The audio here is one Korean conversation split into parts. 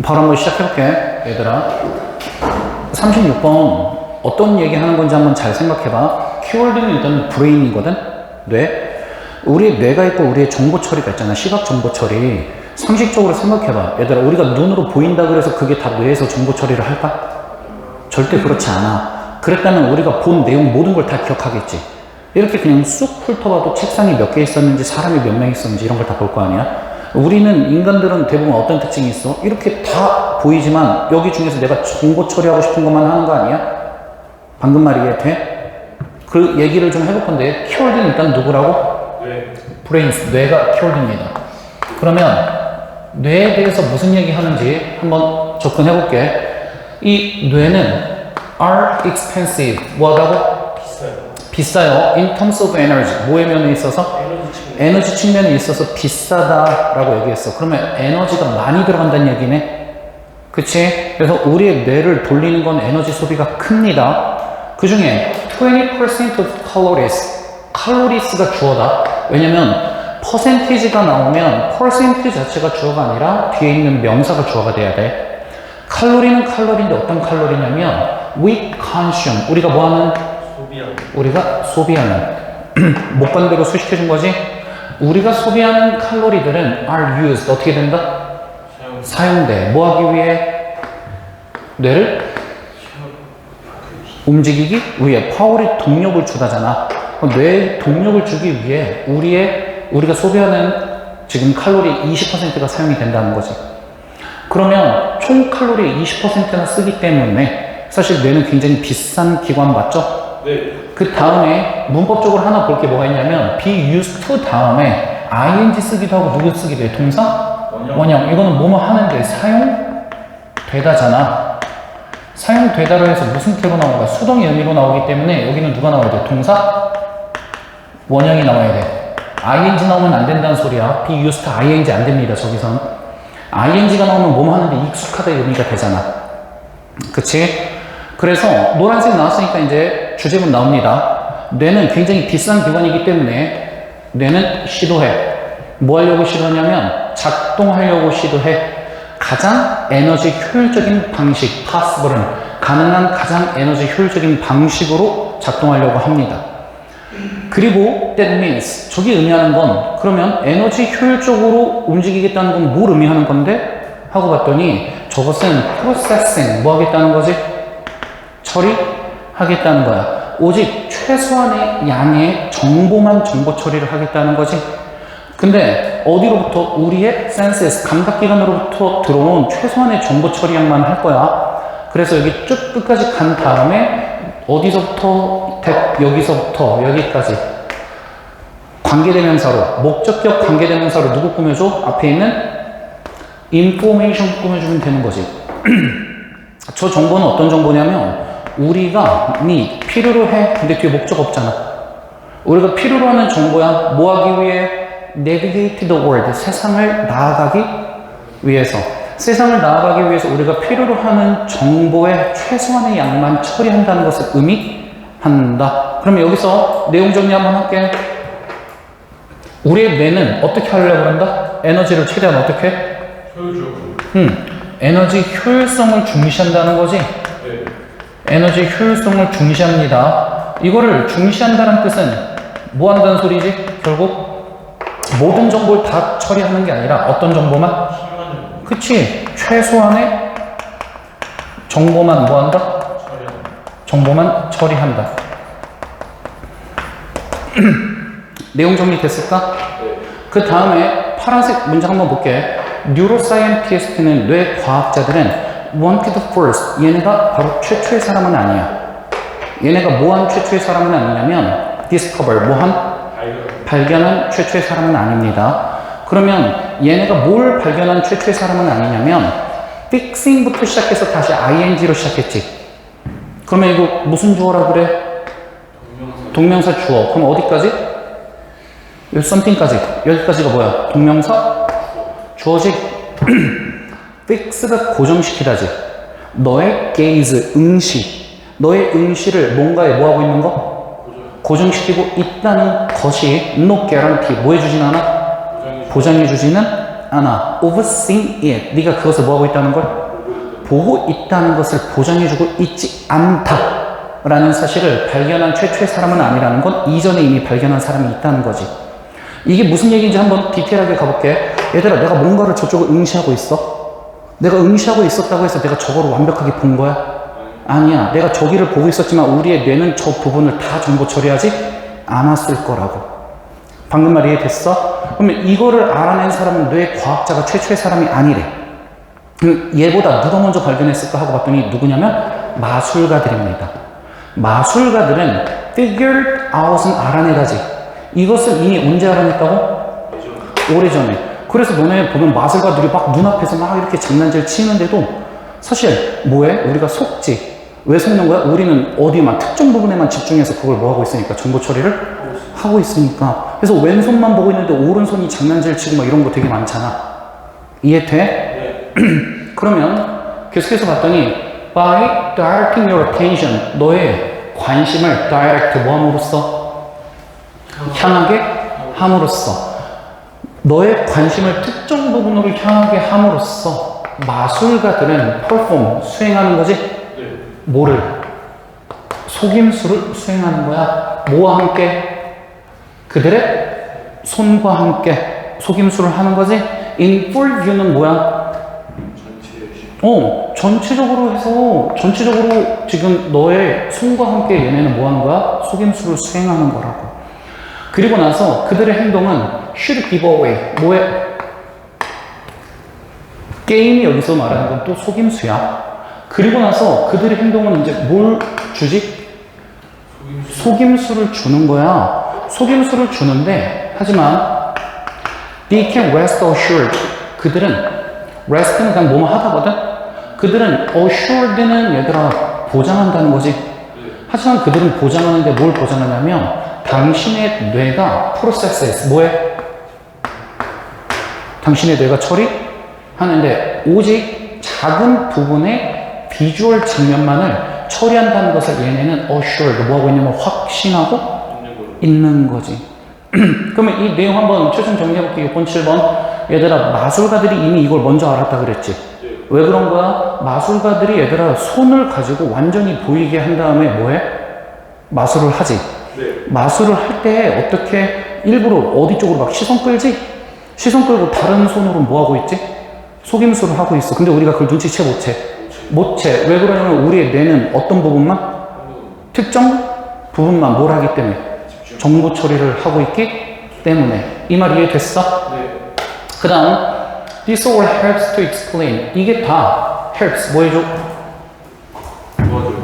바로 한번 시작해볼게, 얘들아. 36번 어떤 얘기 하는 건지 한번 잘 생각해봐. 키워드는 일단 브레인이거든? 뇌. 우리의 뇌가 있고 우리의 정보 처리가 있잖아. 시각 정보 처리. 상식적으로 생각해봐. 얘들아, 우리가 눈으로 보인다 그래서 그게 다 뇌에서 정보 처리를 할까? 절대 그렇지 않아. 그랬다면 우리가 본 내용 모든 걸 다 기억하겠지. 이렇게 그냥 쑥 훑어봐도 책상이 몇 개 있었는지 사람이 몇 명 있었는지 이런 걸 다 볼 거 아니야? 우리는 인간들은 대부분 어떤 특징이 있어? 이렇게 다 보이지만 여기 중에서 내가 정보 처리하고 싶은 것만 하는 거 아니야? 방금 말이 이해돼? 그 얘기를 좀 해볼 건데 키워드는 일단 누구라고? 브레인스, 뇌가 키워드입니다. 그러면 뇌에 대해서 무슨 얘기 하는지 한번 접근해 볼게. 이 뇌는 are expensive, 뭐하다고? 비싸요. In terms of energy, 뭐의 면에 있어서? 에너지 측면에 있어서 비싸다라고 얘기했어. 그러면 에너지가 많이 들어간다는 얘기네. 그치? 그래서 우리의 뇌를 돌리는 건 에너지 소비가 큽니다. 그 중에 20% of calories, 칼로리스가 주어다. 왜냐면 퍼센티지가 나오면 퍼센트 자체가 주어가 아니라 뒤에 있는 명사가 주어가 돼야 돼. 칼로리는 칼로리인데 어떤 칼로리냐면 we consume, 우리가 뭐하는? 우리가 소비하는 목관대로 수식해준 거지. 우리가 소비하는 칼로리들은 are used, 어떻게 된다? 사용돼. 뭐 하기 위해? 뇌를 움직이기 위해. 파워리 동력을 주다잖아. 뇌에 동력을 주기 위해 우리가 소비하는 지금 칼로리 20%가 사용이 된다는 거지. 그러면 총 칼로리의 20%나 쓰기 때문에 사실 뇌는 굉장히 비싼 기관 맞죠? 네. 그 다음에 문법적으로 하나 볼 게 뭐가 있냐면 be used to 다음에 ing 쓰기도 하고 누구 쓰기도 해? 동사? 원형. 이거는 뭐뭐 하는데 사용되다잖아. 사용되다로 해서 무슨 태로 나오는가? 수동의 의미로 나오기 때문에 여기는 누가 나와야 돼? 동사? 원형이 나와야 돼. ing 나오면 안 된다는 소리야. be used to ing 안 됩니다. 저기선 ing가 나오면 뭐뭐 하는데 익숙하다의 의미가 되잖아. 그치? 그래서 노란색 나왔으니까 이제 주제문 나옵니다. 뇌는 굉장히 비싼 기관이기 때문에 뇌는 시도해. 뭐 하려고 시도하냐면 작동하려고 시도해. 가장 에너지 효율적인 방식, possible은 가능한 가장 에너지 효율적인 방식으로 작동하려고 합니다. 그리고 that means, 저게 의미하는 건 그러면 에너지 효율적으로 움직이겠다는 건 뭘 의미하는 건데? 하고 봤더니 저것은 processing, 뭐 하겠다는 거지? 처리하겠다는 거야. 오직 최소한의 양의 정보만 정보 처리를 하겠다는 거지. 근데 어디로부터? 우리의 senses, 감각기관으로부터 들어온 최소한의 정보 처리량만 할 거야. 그래서 여기 쭉 끝까지 간 다음에 어디서부터 여기서부터 여기까지 관계대명사로, 목적격 관계대명사로 누구 꾸며줘? 앞에 있는 information 꾸며주면 되는 거지. 저 정보는 어떤 정보냐면 우리가 필요로 해. 근데 뒤에 목적 없잖아. 우리가 필요로 하는 정보야. 뭐 하기 위해? navigate the world, 세상을 나아가기 위해서. 세상을 나아가기 위해서 우리가 필요로 하는 정보의 최소한의 양만 처리한다는 것을 의미한다. 그러면 여기서 내용 정리 한번 할게. 우리의 뇌는 어떻게 하려고 한다? 에너지를 최대한 어떻게? 에너지 효율성을 중시한다는 거지? 네. 에너지 효율성을 중시합니다. 이거를 중시한다는 뜻은 뭐 한다는 소리지? 결국 모든 정보를 다 처리하는 게 아니라 어떤 정보만? 그치. 최소한의 정보만 뭐 한다? 정보만 처리한다. 내용 정리됐을까? 네. 그 다음에 파란색 문장 한번 볼게. 뉴로사이언티스트는 뇌과학자들은 wanted first, 얘네가 바로 최초의 사람은 아니야. 얘네가 뭐한 최초의 사람은 아니냐면 discover, 뭐한? 발견한 최초의 사람은 아닙니다. 그러면 얘네가 뭘 발견한 최초의 사람은 아니냐면 fixing부터 시작해서 다시 ing로 시작했지. 그러면 이거 무슨 주어라 그래? 동명사 주어. 그럼 어디까지? something까지. 여기까지가 뭐야? 동명사 주어지. fix가 고정시키다지. 너의 gaze, 응시. 너의 응시를 뭔가에 뭐 하고 있는 거? 고정시키고 있다는 것이 no guarantee, 뭐 해주진 않아? 보장해주지는 않아. overseeing it. 네가 그것을 뭐하고 있다는 걸? 보고 있다는 것을 보장해주고 있지 않다라는 사실을 발견한 최초의 사람은 아니라는 건 이전에 이미 발견한 사람이 있다는 거지. 이게 무슨 얘기인지 한번 디테일하게 가볼게. 얘들아, 내가 뭔가를 저쪽을 응시하고 있어? 내가 응시하고 있었다고 해서 내가 저거를 완벽하게 본 거야? 아니야. 내가 저기를 보고 있었지만 우리의 뇌는 저 부분을 다 정보 처리하지 않았을 거라고. 방금 말 이해됐어? 그러면 이거를 알아낸 사람은 뇌 과학자가 최초의 사람이 아니래. 얘보다 누가 먼저 발견했을까 하고 봤더니 누구냐면 마술가들입니다. 마술가들은 figured out은 알아내다지. 이것을 이미 언제 알아냈다고? 오래전에. 그래서 너네 보면 마술가들이 막 눈앞에서 막 이렇게 장난질 치는데도 사실 뭐해? 우리가 속지. 왜 속는 거야? 우리는 어디만 특정 부분에만 집중해서 그걸 뭐 하고 있으니까 정보 처리를 하고 있으니까. 그래서 왼손만 보고 있는데 오른손이 장난질 치고 막 이런 거 되게 많잖아. 이해돼? 그러면 계속해서 봤더니 by directing your attention, 너의 관심을 direct 뭐함으로써? 향하게 함으로써. 너의 관심을 특정 부분으로 향하게 함으로써 마술가들은 perform, 수행하는 거지? 뭐를? 속임수를 수행하는 거야. 뭐와 함께? 그들의 손과 함께 속임수를 하는 거지? in full view는 뭐야? 전체적으로 해서, 전체적으로 지금 너의 손과 함께 얘네는 뭐 하는 거야? 속임수를 수행하는 거라고. 그리고 나서 그들의 행동은 should give away. 뭐에? 게임이 여기서 말하는 건 또 속임수야. 그리고 나서 그들의 행동은 이제 뭘 주지? 속임수를 주는 거야. 속임수를 주는데, 하지만 they can rest assured. 그들은 rest는 그냥 뭐뭐 하다거든? 그들은 assured는 얘들아 보장한다는 거지. 하지만 그들은 보장하는데 뭘 보장하냐면 당신의 뇌가 processes 뭐해? 당신의 뇌가 처리하는데 오직 작은 부분의 비주얼 측면만을 처리한다는 것을 얘네는 assured 뭐하고 있냐면 확신하고 있는 거지. 그러면 이 내용 한번 최종 정리해볼게요. 6번, 7번. 얘들아, 마술가들이 이미 이걸 먼저 알았다 그랬지. 왜 그런 거야? 마술가들이 얘들아 손을 가지고 완전히 보이게 한 다음에 뭐해? 마술을 하지. 마술을 할 때 어떻게 일부러 어디 쪽으로 막 시선 끌지? 시선 끌고 다른 손으로 뭐 하고 있지? 속임수를 하고 있어. 근데 우리가 그걸 눈치채 못 채. 왜 그러냐면 우리의 뇌는 어떤 부분만? 특정 부분만 뭘 하기 때문에? 정보 처리를 하고 있기 때문에. 이 말 이해됐어? 그 다음 This all helps to explain. 이게 다 helps 뭐 해줘?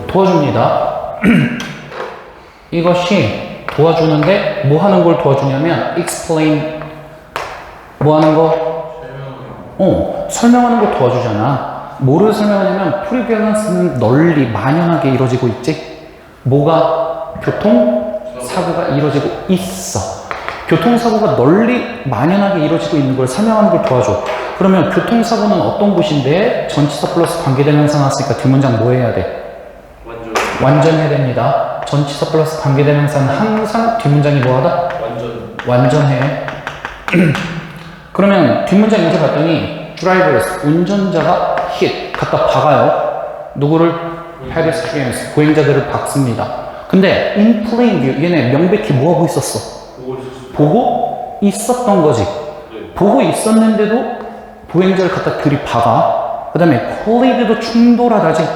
도와줍니다. 이것이 도와주는데 뭐 하는 걸 도와주냐면 explain 뭐 하는 거? 설명하는 거 도와주잖아. 뭐를 설명하냐면 프리밸런스는 널리 만연하게 이루어지고 있지. 뭐가? 교통사고가 이루어지고 있어. 교통사고가 널리 만연하게 이루어지고 있는 걸 설명하는 걸 도와줘. 그러면 교통사고는 어떤 곳인데 전치사 플러스 관계대명사 나왔으니까 뒷문장 뭐 해야 돼? 완전해야 됩니다. 전치사 플러스 관계대명사는 항상 뒷문장이 뭐하다? 완전해. 그러면 뒷문장 이제 봤더니 drivers, 운전자가 hit, 갖다 박아요. 누구를? pedestrians, 보행자들을 박습니다. 근데 in plain view, 얘네 명백히 뭐하고 있었어? 보고 있었던 거지. 보고 있었는데도 보행자를 갖다 들이박아. 그 다음에 collid도 충돌하다지.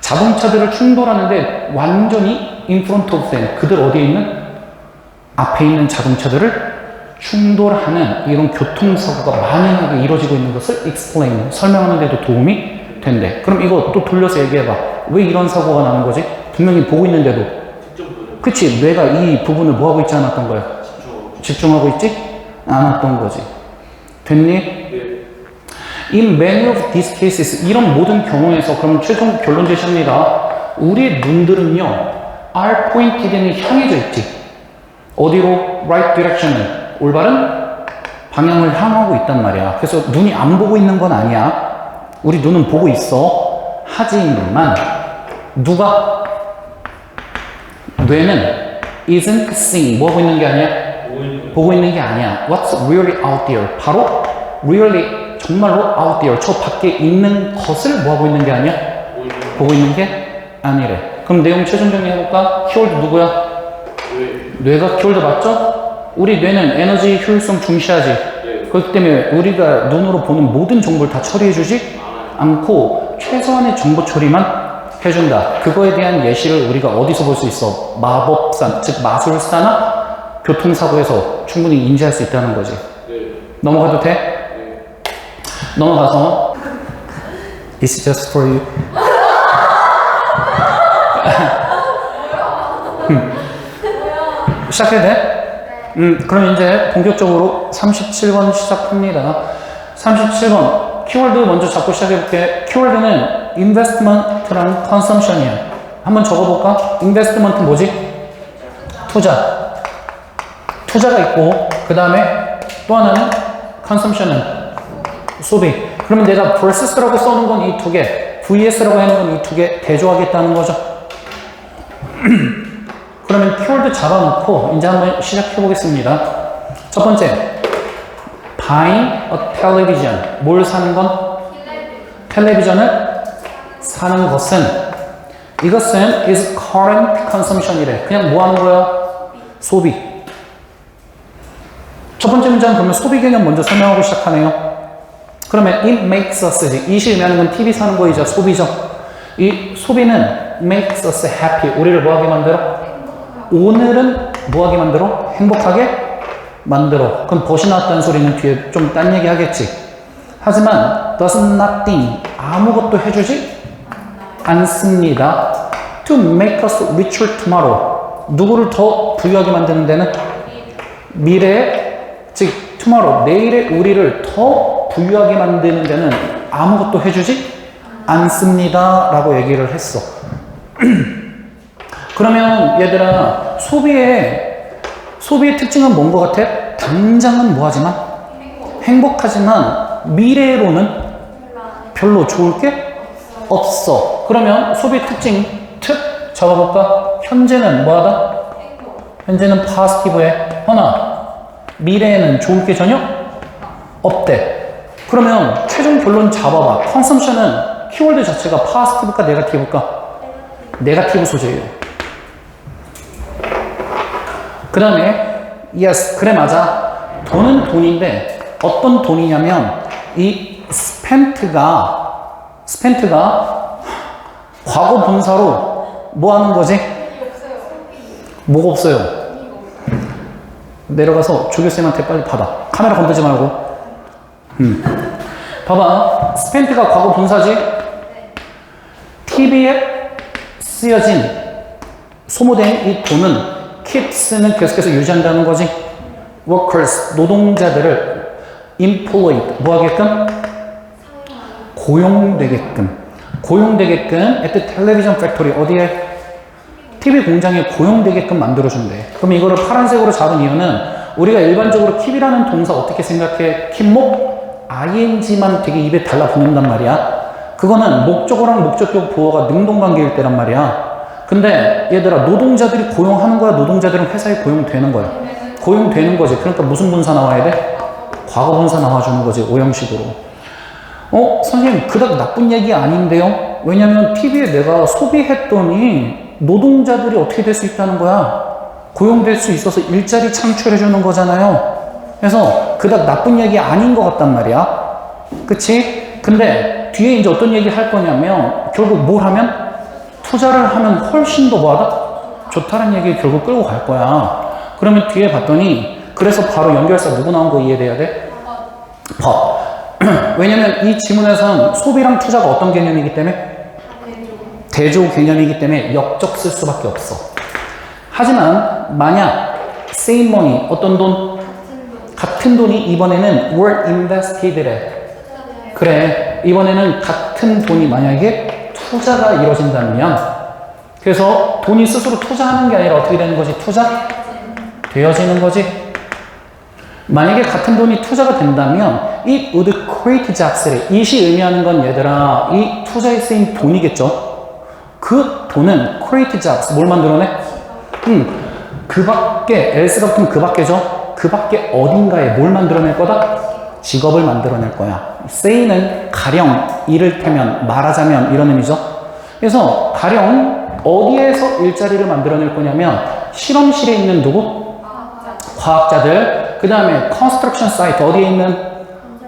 자동차들을 충돌하는데 완전히 in front of them, 그들 어디에 있는? 앞에 있는 자동차들을 충돌하는 이런 교통사고가 만연하게 이루어지고 있는 것을 explain, 설명하는 데도 도움이 된대. 그럼 이거 또 돌려서 얘기해봐. 왜 이런 사고가 나는 거지? 분명히 보고 있는데도. 그치? 뇌가 이 부분을 뭐하고 있지 않았던 거야? 집중하고 있지 않았던 거지. 됐니? In many of these cases, 이런 모든 경우에서 그럼 최종 결론 제시합니다. 우리의 눈들은요, are pointed는 향해져 있지. 어디로? Right direction은 올바른 방향을 향하고 있단 말이야. 그래서 눈이 안 보고 있는 건 아니야. 우리 눈은 보고 있어. 하지만 누가? 뇌는 isn't seeing, 뭐 하고 있는 게 아니야? 보고 있는 게 아니야. What's really out there? 바로 really 정말로 out there 저 밖에 있는 것을 뭐 하고 있는 게 아니야? 보고 있는 게 아니래. 그럼 내용 최종 정리 해볼까? 키워드 누구야? 뇌가 키워드 맞죠? 우리 뇌는 에너지 효율성 중시하지. 그렇기 때문에 우리가 눈으로 보는 모든 정보를 다 처리해주지 않고 최소한의 정보 처리만 해준다. 그거에 대한 예시를 우리가 어디서 볼 수 있어? 마법사, 즉 마술사나 교통사고에서 충분히 인지할 수 있다는 거지. 넘어가도 돼? 넘어가서 It's just for you. 시작해도 돼? 그럼 이제 본격적으로 37번 시작합니다. 37번 키워드 먼저 잡고 시작해볼게. 키워드는 investment랑 consumption이야. 한번 적어볼까? investment 뭐지? 투자. 투자가 있고 그 다음에 또 하나는 consumption은 소비. 그러면 내가 versus라고 써놓은 건 이 두 개, vs라고 해놓은 건 이 두 개 대조하겠다는 거죠. 그러면 키워드 잡아놓고 이제 한번 시작해 보겠습니다. 첫 번째, buying a television. 뭘 사는 건? 텔레비전을 사는 것은, 이것은 is current consumption이래. 그냥 뭐 하는 거야? 소비. 첫 번째 문장은 그러면 소비 개념 먼저 설명하고 시작하네요. 그러면 it makes us, 이시 의미하는 건 TV 사는 거이자 소비죠. 이 소비는 makes us happy. 우리를 뭐하게 만들어? 오늘은 뭐하게 만들어? 행복하게 만들어. 그럼 벗이 나왔다는 소리는 뒤에 좀 딴 얘기 하겠지. 하지만 does nothing, 아무것도 해주지 않습니다. To make us richer tomorrow. 누구를 더 부유하게 만드는 데는? 미래에, 즉 tomorrow, 내일의 우리를 더 부유하게 만드는 데는 아무것도 해주지 않습니다 라고 얘기를 했어. 그러면 얘들아, 소비의 특징은 뭔 것 같아? 당장은 뭐하지만? 행복하지만 미래로는 별로 좋을 게 없어. 그러면 소비의 특징 특 잡아볼까? 현재는 뭐하다? 현재는 파지티브해. 허나 미래에는 좋을 게 전혀 없대. 그러면 최종 결론 잡아봐. 컨섬션은 키워드 자체가 파지티브일까 네거티브일까? 네거티브 소재예요. 그 다음에 yes, 그래 맞아. 돈은 돈인데 어떤 돈이냐면 이 spent가 과거 분사로 뭐 하는 거지? 뭐가 없어요? 내려가서 조교쌤한테 빨리 받아. 카메라 건들지 말고. 봐봐. spent가 과거 분사지? TV에 쓰여진, 소모된 이 돈은 keeps는 계속해서 유지한다는 거지. workers, 노동자들을 employed, 뭐 하게끔? 고용되게끔 at the television factory, 어디에? TV 공장에 고용되게끔 만들어준대. 그럼 이거를 파란색으로 잡은 이유는 우리가 일반적으로 keep이라는 동사 어떻게 생각해? keep목 ing만 되게 입에 달라붙는단 말이야. 그거는 목적어랑 목적격 보어가 능동관계일 때란 말이야. 근데 얘들아, 노동자들이 고용하는 거야? 노동자들은 회사에 고용되는 거야? 고용되는 거지. 그러니까 무슨 분사 나와야 돼? 과거 분사 나와주는 거지. 오형식으로. 선생님 그닥 나쁜 얘기 아닌데요? 왜냐면 TV에 내가 소비했더니 노동자들이 어떻게 될 수 있다는 거야? 고용될 수 있어서 일자리 창출해 주는 거잖아요. 그래서 그닥 나쁜 얘기 아닌 것 같단 말이야. 그치? 근데 뒤에 이제 어떤 얘기 할 거냐면 결국 뭘 하면? 투자를 하면 훨씬 더 뭐하다? 좋다는 얘기 결국 끌고 갈 거야. 그러면 뒤에 봤더니 그래서 바로 연결사 누구 나온 거 이해돼야 돼? 법. 왜냐면 이 지문에선 소비랑 투자가 어떤 개념이기 때문에? 대조 개념이기 때문에 역적 쓸 수밖에 없어. 하지만 만약 same money, 어떤 돈? 같은 돈이 이번에는 were invested래. 그래, 이번에는 같은 돈이 만약에 투자가 이루어진다면, 그래서 돈이 스스로 투자하는 게 아니라 어떻게 되는 거지? 투자? 되어지는 거지. 만약에 같은 돈이 투자가 된다면 it would create jobs래. it이 의미하는 건 얘들아, 이 투자에 쓰인 돈이겠죠. 그 돈은 create jobs, 뭘 만들어내? 그 밖에, else 같은 그 밖에죠. 그 밖에 어딘가에 뭘 만들어낼 거다? 직업을 만들어낼 거야. say는 가령, 이를테면, 말하자면 이런 의미죠. 그래서 가령 어디에서 일자리를 만들어낼 거냐면 실험실에 있는 누구? 과학자들. 그 다음에 construction site, 어디에 있는?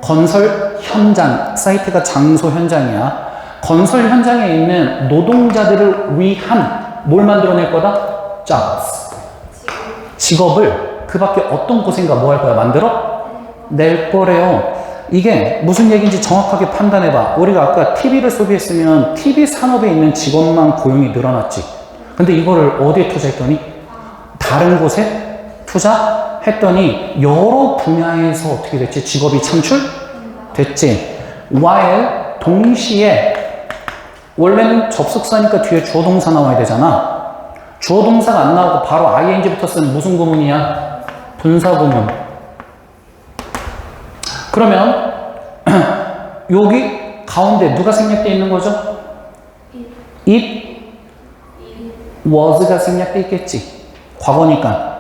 건설 현장. 사이트가 장소 현장이야. 건설 현장에 있는 노동자들을 위한 뭘 만들어낼 거다? jobs. 직업을 그 밖에 어떤 곳인가 뭐 할 거야? 만들어? 낼 거래요. 이게 무슨 얘기인지 정확하게 판단해봐. 우리가 아까 TV를 소비했으면 TV 산업에 있는 직업만 고용이 늘어났지. 근데 이거를 어디에 투자했더니? 다른 곳에 투자했더니 여러 분야에서 어떻게 됐지? 직업이 창출됐지. while 동시에 원래는 접속사니까 뒤에 주어 동사 나와야 되잖아. 주어 동사가 안 나오고 바로 ing부터 쓴 무슨 구문이야? 분사 구문. 그러면 여기 가운데 누가 생략되어 있는 거죠? it was가 생략되어 있겠지. 과거니까.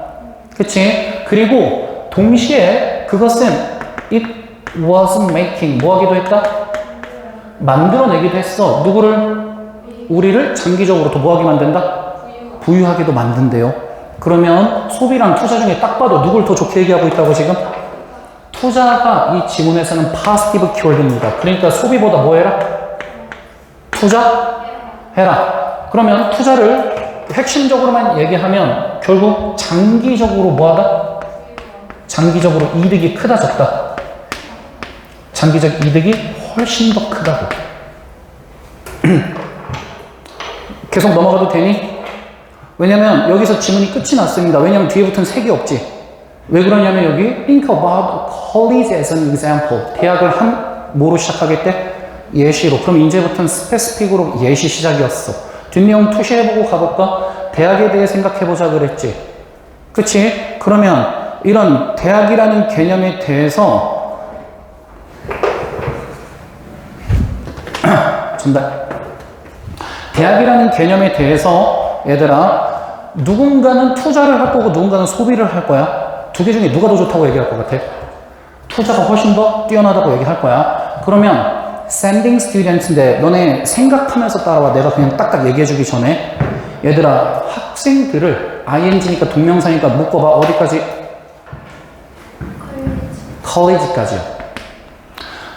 그치? 그리고 동시에 그것은 it was making 뭐 하기도 했다? 만들어내기도 했어. 누구를? 우리를 장기적으로 더 뭐 하게 만든다? 부유하게도 만든대요. 그러면 소비랑 투자 중에 딱 봐도 누굴 더 좋게 얘기하고 있다고 지금? 투자가 이 지문에서는 positive keyword입니다. 그러니까 소비보다 뭐 해라? 투자해라. 그러면 투자를 핵심적으로만 얘기하면 결국 장기적으로 뭐 하다? 장기적으로 이득이 크다 적다? 장기적 이득이 훨씬 더 크다고. 계속 넘어가도 되니? 왜냐면 여기서 지문이 끝이 났습니다. 왜냐면 뒤에부터는 색이 없지. 왜 그러냐면 여기 think about college as an example. 대학을 한 뭐로 시작하겠대? 예시로. 그럼 이제부터는 스페시픽으로 예시 시작이었어. 뒷내용 투시해보고 가볼까? 대학에 대해 생각해보자 그랬지. 그치? 그러면 이런 대학이라는 개념에 대해서 전달. 대학이라는 개념에 대해서 얘들아 누군가는 투자를 할 거고 누군가는 소비를 할 거야. 두 개 중에 누가 더 좋다고 얘기할 것 같아? 투자가 훨씬 더 뛰어나다고 얘기할 거야. 그러면 sending students인데 너네 생각하면서 따라와. 내가 그냥 딱딱 얘기해주기 전에 얘들아 학생들을 ing니까 동명사니까 묶어봐. 어디까지? college까지요.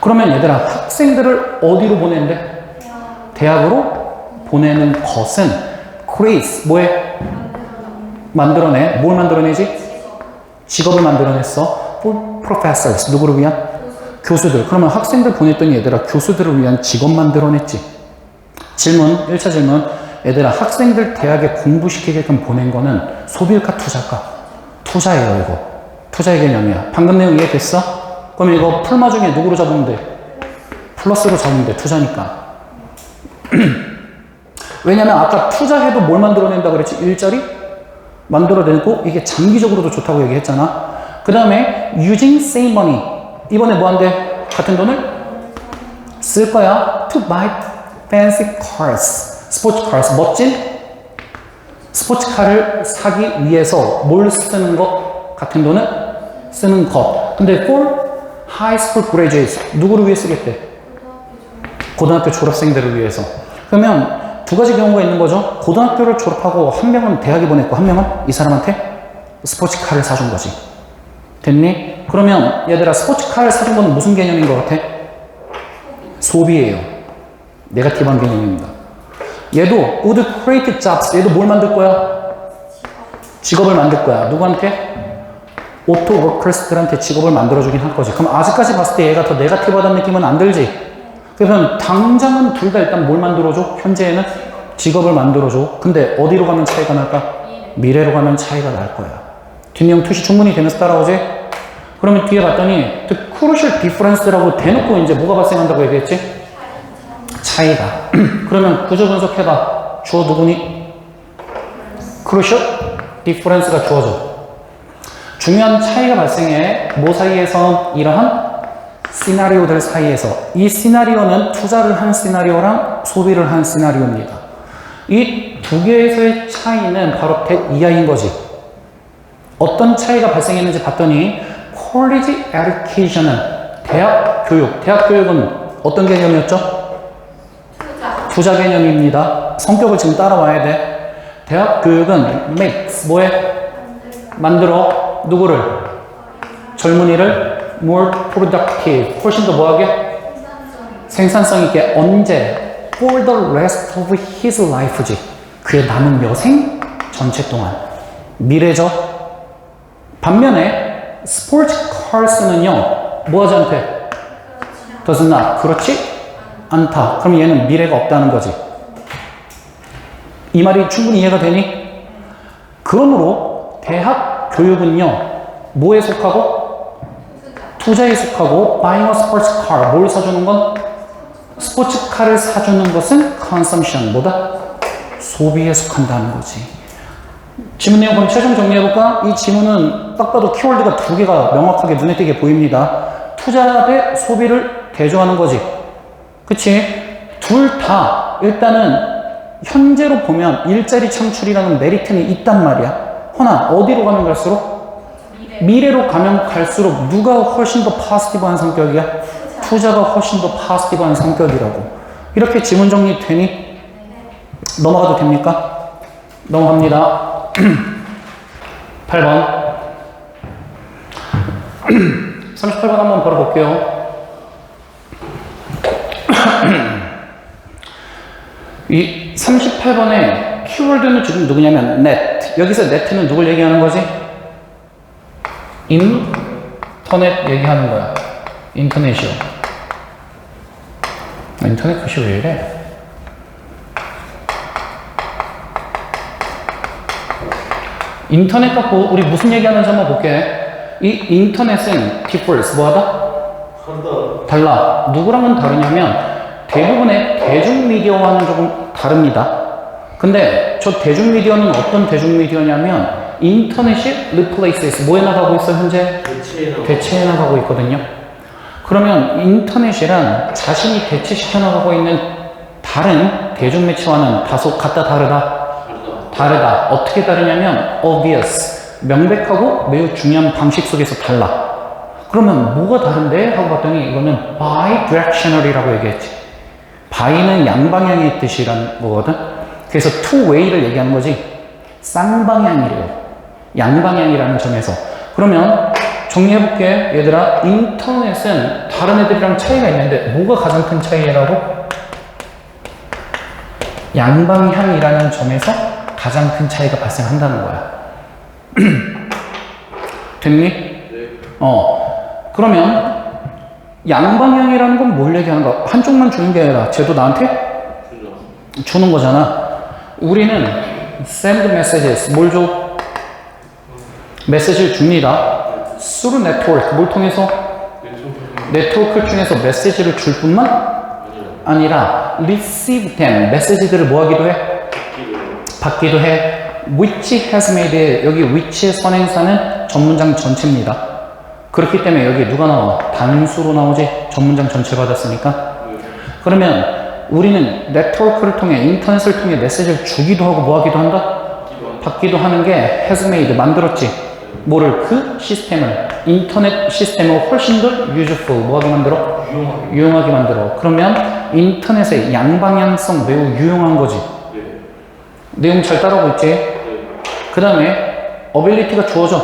그러면 얘들아 학생들을 어디로 보낸대? 대학으로 보내는 것은 creates 뭐해? 만들어내. 뭘 만들어내지? 직업을 만들어냈어. for professors. 누구를 위한? 교수들. 그러면 학생들 보냈더니 얘들아 교수들을 위한 직업 만들어냈지. 질문 1차 질문. 얘들아 학생들 대학에 공부시키게끔 보낸 거는 소비일까 투자일까? 투자예요. 이거 투자의 개념이야. 방금 내용 이해됐어? 그럼 이거 풀마 중에 누구로 잡으면 돼? 플러스로 잡으면 돼. 투자니까. 왜냐면 아까 투자해도 뭘 만들어낸다 그랬지? 일자리? 만들어내고 이게 장기적으로도 좋다고 얘기했잖아. 그 다음에 using same money. 이번에 뭐 한대? 같은 돈을 쓸 거야. to buy fancy cars. 스포츠 cars. 멋진 스포츠카를 사기 위해서 뭘 쓰는 것? 같은 돈을 쓰는 것. 근데 for high school graduates. 누구를 위해 쓰겠대? 고등학교 졸업생들을 위해서. 그러면 두 가지 경우가 있는 거죠. 고등학교를 졸업하고 한 명은 대학에 보냈고 한 명은 이 사람한테 스포츠카를 사준 거지. 됐니? 그러면 얘들아 스포츠카를 사준 건 무슨 개념인 것 같아? 소비예요. 네거티브한 개념입니다. 얘도 would create jobs. 얘도 뭘 만들 거야? 직업을 만들 거야. 누구한테? 오토 워커스들한테 직업을 만들어주긴 할 거지. 그럼 아직까지 봤을 때 얘가 더 네거티브하다는 느낌은 안 들지? 그러면 당장은 둘 다 일단 뭘 만들어줘? 현재에는 직업을 만들어줘. 근데 어디로 가면 차이가 날까? 미래로 가면 차이가 날 거야. 뒷내용 투시 충분히 되면서 따라오지? 그러면 뒤에 봤더니 the crucial difference라고 대놓고 이제 뭐가 발생한다고 얘기했지? 차이가. 그러면 구조 분석해봐. 주어 누구니? crucial difference가 주어져. 중요한 차이가 발생해. 뭐 사이에서? 이러한 시나리오들 사이에서. 이 시나리오는 투자를 한 시나리오랑 소비를 한 시나리오입니다. 이 두 개에서의 차이는 바로 100 이하인 거지. 어떤 차이가 발생했는지 봤더니 college education은 대학 교육. 대학 교육은 어떤 개념이었죠? 투자 개념입니다. 성격을 지금 따라와야 돼. 대학 교육은 makes 뭐해? 만들어 누구를? 젊은이를 more productive 훨씬 더 뭐하게? 생산성 있게. 언제? for the rest of his life지. 그의 남은 여생 전체 동안. 미래죠. 반면에 스포츠 카rs는요 뭐하지 않대? does not. 그렇지 않다. 그럼 얘는 미래가 없다는 거지. 이 말이 충분히 이해가 되니? 그러므로 대학 교육은요 뭐에 속하고? 투자에 속하고 buying a sports car. 뭘 사주는 건? 스포츠카를 사주는 것은 consumption. 뭐다? 소비에 속한다는 거지. 지문 내용 그럼 최종 정리해볼까? 이 지문은 딱 봐도 키워드가 두 개가 명확하게 눈에 띄게 보입니다. 투자 대 소비를 대조하는 거지. 그치? 둘 다 일단은 현재로 보면 일자리 창출이라는 메리트는 있단 말이야. 허나 어디로 가면 갈수록? 미래로 가면 갈수록 누가 훨씬 더 파지티브한 성격이야? 투자가 훨씬 더 파지티브한 성격이라고. 이렇게 지문 정리 되니? 넘어가도 됩니까? 넘어갑니다. 8번 38번 한번 벌어볼게요. 이 38번에 키워드는 지금 누구냐면 net. 여기서 net는 누굴 얘기하는 거지? 인터넷 얘기하는 거야. 인터넷이요. 인터넷 글씨 왜 이래? 인터넷 갖고 우리 무슨 얘기하는지 한번 볼게. 이 인터넷은 differs 뭐하다? 달라. 누구랑은 다르냐면 대부분의 대중미디어와는 조금 다릅니다. 근데 저 대중미디어는 어떤 대중미디어냐면 인터넷이 replaces 뭐에 나가고 있어 현재? 대체해 나가고 있거든요. 그러면 인터넷이랑 자신이 대체시켜 나가고 있는 다른 대중매체와는 다소 같다 다르다? 다르다. 어떻게 다르냐면 obvious, 명백하고 매우 중요한 방식 속에서 달라. 그러면 뭐가 다른데? 하고 봤더니 이거는 bidirectional이라고 얘기했지. bi는 양방향의 뜻이라는 거거든. 그래서 two way를 얘기하는 거지. 쌍방향이래요. 양방향이라는 점에서. 그러면 정리해볼게. 얘들아, 인터넷은 다른 애들이랑 차이가 있는데 뭐가 가장 큰 차이라고? 양방향이라는 점에서 가장 큰 차이가 발생한다는 거야. 됐니? 네. 그러면 양방향이라는 건 뭘 얘기하는가? 한쪽만 주는 게 아니라 쟤도 나한테 주는 거잖아. 우리는 send messages 뭘 줘? 메시지를 줍니다. through network 뭘 통해서? 네트워크 중에서 메시지를 줄 뿐만 아니라 receive them 메시지들을 뭐 하기도 해? 받기도 해. which has made 여기 which의 선행사는 전문장 전체입니다. 그렇기 때문에 여기 누가 나와? 단수로 나오지. 전문장 전체 받았으니까. 그러면 우리는 네트워크를 통해 인터넷을 통해 메시지를 주기도 하고 뭐 하기도 한다? 받기도 하는 게 has made 만들었지. 뭐를? 그 시스템을 인터넷 시스템을 훨씬 더 useful 뭐하게 만들어? 유용하게 만들어. 그러면 인터넷의 양방향성 매우 유용한 거지. 내용 잘 따라오고 있지? 그 다음에 ability가 주어져.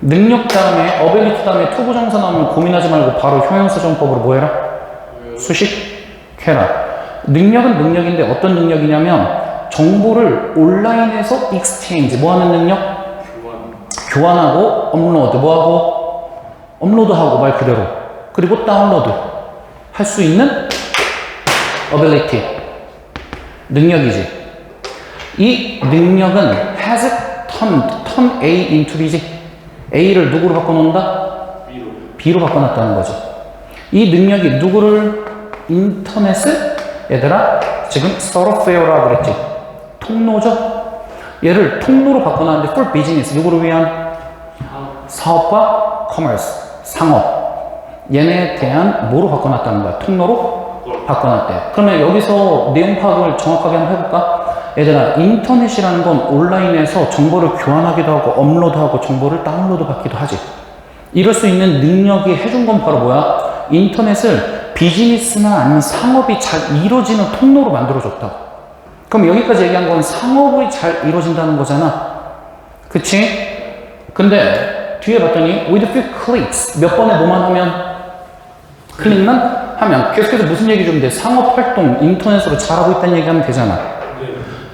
능력 다음에 ability 다음에 투부정사 나오면 고민하지 말고 바로 형용사정법으로 뭐 해라? 수식해라. 능력은 능력인데 어떤 능력이냐면 정보를 온라인에서 exchange 뭐 하는 능력? 교환하고 업로드 뭐하고? 업로드하고 말 그대로. 그리고 다운로드 할 수 있는 ability 능력이지. 이 능력은 has turn A into B지. A를 누구로 바꿔놓는다? B로 바꿔놨다는 거죠. 이 능력이 누구를? 인터넷을 얘들아 지금 thoroughfare라고 그랬지. 통로죠. 얘를 통로로 바꿔놨는데 for business 누구를 위한? 사업과 commerce 상업 얘네에 대한 뭐로 바꿔놨다는 거야? 통로로 바꿔놨대. 그러면 여기서 내용 파악을 정확하게 한번 해볼까? 얘들아 인터넷이라는 건 온라인에서 정보를 교환하기도 하고 업로드하고 정보를 다운로드 받기도 하지. 이럴 수 있는 능력이 해준 건 바로 뭐야? 인터넷을 비즈니스나 아니면 상업이 잘 이루어지는 통로로 만들어줬다. 그럼 여기까지 얘기한 건 상업이 잘 이루어진다는 거잖아. 그치? 근데 뒤에 봤더니 with few clicks 몇 번에 뭐만 하면 클릭만 하면 계속해서 무슨 얘기 좀 돼? 상업 활동 인터넷으로 잘하고 있다는 얘기하면 되잖아.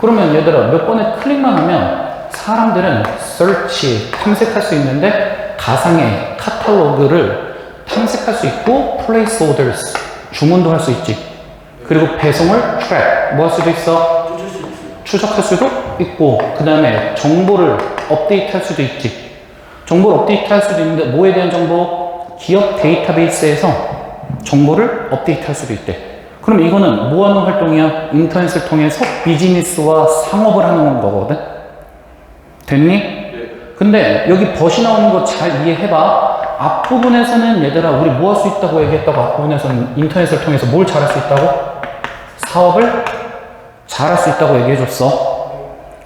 그러면 얘들아 몇 번에 클릭만 하면 사람들은 search 탐색할 수 있는데 가상의 카탈로그를 탐색할 수 있고 place orders 주문도 할 수 있지. 그리고 배송을 track 뭐 할 수도 있어? 추적할 수도 있고 그 다음에 정보를 업데이트 할 수도 있지. 정보를 업데이트 할 수도 있는데 뭐에 대한 정보? 기업 데이터베이스에서 정보를 업데이트 할 수도 있대. 그럼 이거는 뭐 하는 활동이야? 인터넷을 통해서 비즈니스와 상업을 하는 거거든? 됐니? 네. 근데 여기 벗이 나오는 거 잘 이해해봐. 앞부분에서는 얘들아 우리 뭐 할 수 있다고 얘기했다고 앞부분에서는 인터넷을 통해서 뭘 잘할 수 있다고? 사업을 잘할 수 있다고 얘기해줬어.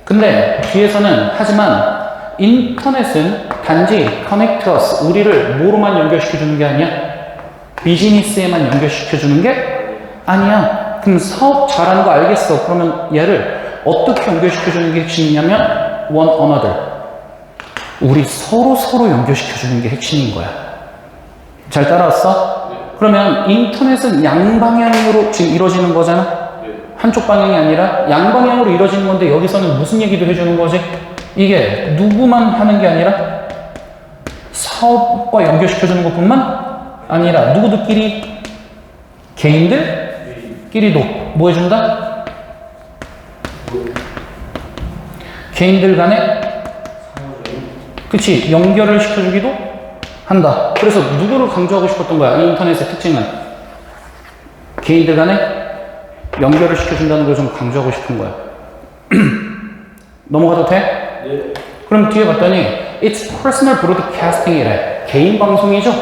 근데 뒤에서는 하지만 인터넷은 단지 connect us 우리를 뭐로만 연결시켜주는 게 아니야? 비즈니스에만 연결시켜주는 게 아니야. 그럼 사업 잘하는 거 알겠어. 그러면 얘를 어떻게 연결시켜주는 게 핵심이냐면 one another 우리 서로 연결시켜주는 게 핵심인 거야. 잘 따라왔어? 그러면 인터넷은 양방향으로 지금 이루어지는 거잖아. 한쪽 방향이 아니라 양방향으로 이루어지는 건데 여기서는 무슨 얘기도 해주는 거지? 이게 누구만 하는 게 아니라 사업과 연결시켜주는 것뿐만 아니라 누구들끼리 개인들끼리도 뭐 해준다? 개인들 간에 그치 연결을 시켜주기도 한다. 그래서 누구를 강조하고 싶었던 거야? 이 인터넷의 특징은 개인들 간에 연결을 시켜준다는 걸 좀 강조하고 싶은 거야. 넘어가도 돼? 네. 그럼 뒤에 봤더니 It's personal broadcasting이래. 개인 방송이죠? 네.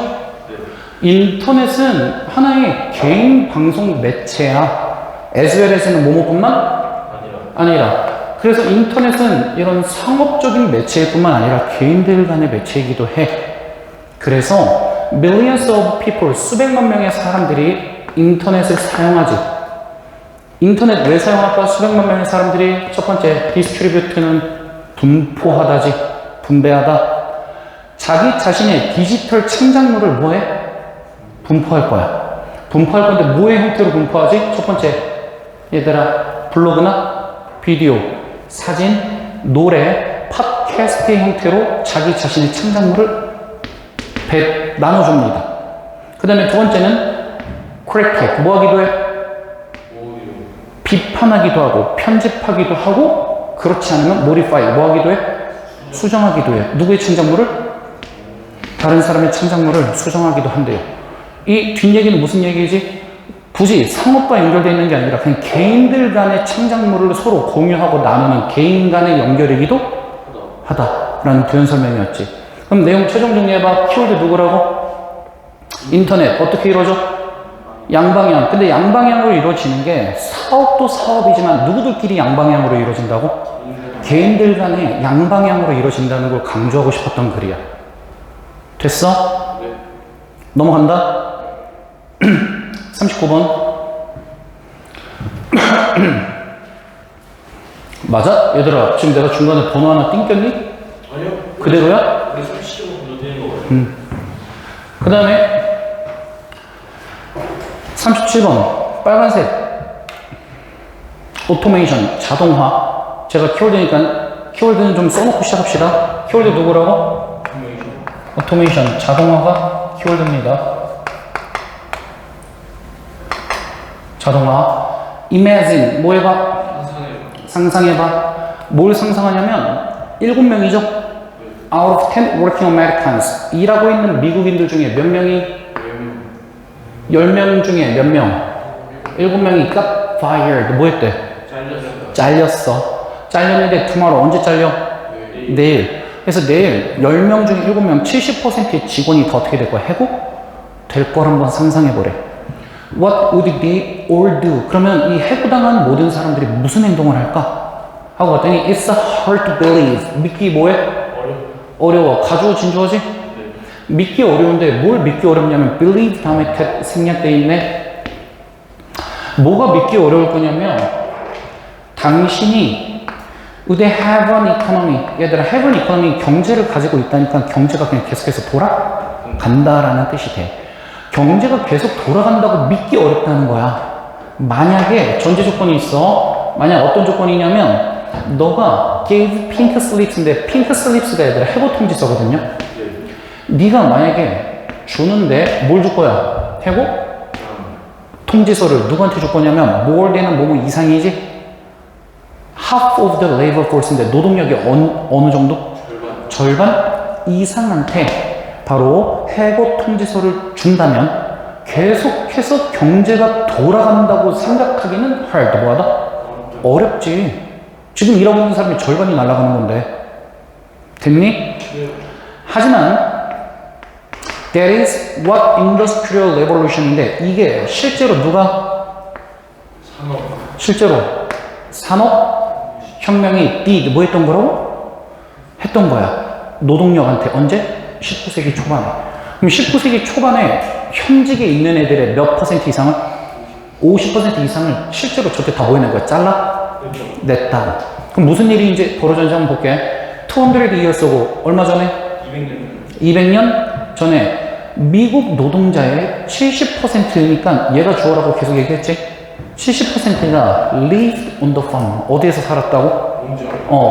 인터넷은 하나의 개인 방송 매체야. as well as는 뭐뭐뿐만 아니라. 그래서 인터넷은 이런 상업적인 매체일 뿐만 아니라 개인들 간의 매체이기도 해. 그래서 millions of people, 수백만 명의 사람들이 인터넷을 사용하지. 인터넷 왜 사용할까? 수백만 명의 사람들이 첫 번째 디스트리뷰트는 분포하다지. 분배하다. 자기 자신의 디지털 창작물을 뭐해? 분포할 거야. 분포할 건데 뭐의 형태로 분포하지? 첫 번째 얘들아 블로그나 비디오, 사진, 노래, 팟캐스트의 형태로 자기 자신의 창작물을 나눠줍니다. 그 다음에 두 번째는 critic, 뭐 하기도 해? 비판하기도 하고 편집하기도 하고 그렇지 않으면 modify, 뭐 하기도 해? 수정하기도 해. 누구의 창작물을? 다른 사람의 창작물을 수정하기도 한대요. 이 뒷얘기는 무슨 얘기지? 굳이 상업과 연결되어 있는 게 아니라 그냥 개인들 간의 창작물을 서로 공유하고 나누는 개인 간의 연결이기도 하다라는 부연 설명이었지. 그럼 내용 최종 정리해봐. 키워드 누구라고? 인터넷 어떻게 이루어져? 양방향. 근데 양방향으로 이루어지는 게 사업도 사업이지만 누구들끼리 양방향으로 이루어진다고? 개인들 간에 양방향으로 이루어진다는 걸 강조하고 싶었던 글이야. 됐어? 네. 넘어간다. 39번. 맞아? 얘들아, 지금 내가 중간에 번호 하나 띵겼니? 아니요. 그대로야? 우리 37번 불러드리는 거 같아요. 그 다음에 37번. 빨간색. 오토메이션, 자동화. 제가 키워드니까 키워드는 좀 써놓고 시작합시다. 키워드 누구라고? 오토메이션, 자동화가 키워드입니다. 자동화. imagine, 뭐 해봐? 상상해봐. 뭘 상상하냐면 7명이죠? out of 10 working Americans. 일하고 있는 미국인들 중에 몇 명이? 10명 중에 몇 명? 7명이 got fired. 뭐 했대? 잘렸어. 잘렸는데 tomorrow 언제 잘려? 내일. 그래서 내일 10명 중에 7명 70%의 직원이 더 어떻게 될 거야? 해고될 걸 한번 상상해보래. What would they all do? 그러면 이 해고당한 모든 사람들이 무슨 행동을 할까? 하고 봤더니 It's hard to believe. 믿기 뭐해? 어려워. 가주어 진주어지? 믿기 어려운데 뭘 믿기 어렵냐면 believe 다음에 생략되어 있네. 뭐가 믿기 어려울 거냐면 당신이 they have an economy. 얘들아 have an economy 경제를 가지고 있다니까 경제가 그냥 계속해서 돌아간다라는 뜻이 돼. 경제가 계속 돌아간다고 믿기 어렵다는 거야. 만약에 전제 조건이 있어. 만약 어떤 조건이냐면 너가 gave pink slips인데 pink slips가 얘들아 해고 통지서거든요. 네가 만약에 주는데 뭘 줄 거야? 해고 통지서를 누구한테 줄 거냐면 more than은 뭐뭐 이상이지? half of the labor force인데 노동력이 어느 정도? 절반 이상한테 바로 해고 통지서를 준다면 계속해서 경제가 돌아간다고 생각하기는 hard, 뭐하다? 어렵지. 지금 일하고 있는 사람이 절반이 날아가는 건데. 됐니? 하지만 that is what industrial revolution인데 이게 실제로 누가 실제로 산업혁명이 did 뭐 했던 거라고? 했던 거야. 노동력한테 언제? 19세기 초반에. 그럼 19세기 초반에 현직에 있는 애들의 몇 퍼센트 이상을? 50% 이상을 실제로 저때 다 보이는 거야. 잘라냈다. 그럼 무슨 일이 이제 벌어졌는지 한번 볼게. 200 years고 얼마 전에? 200년 전에 미국 노동자의 70%니까 얘가 주어라고 계속 얘기했지? 70%가 lived on the farm. 어디에서 살았다고?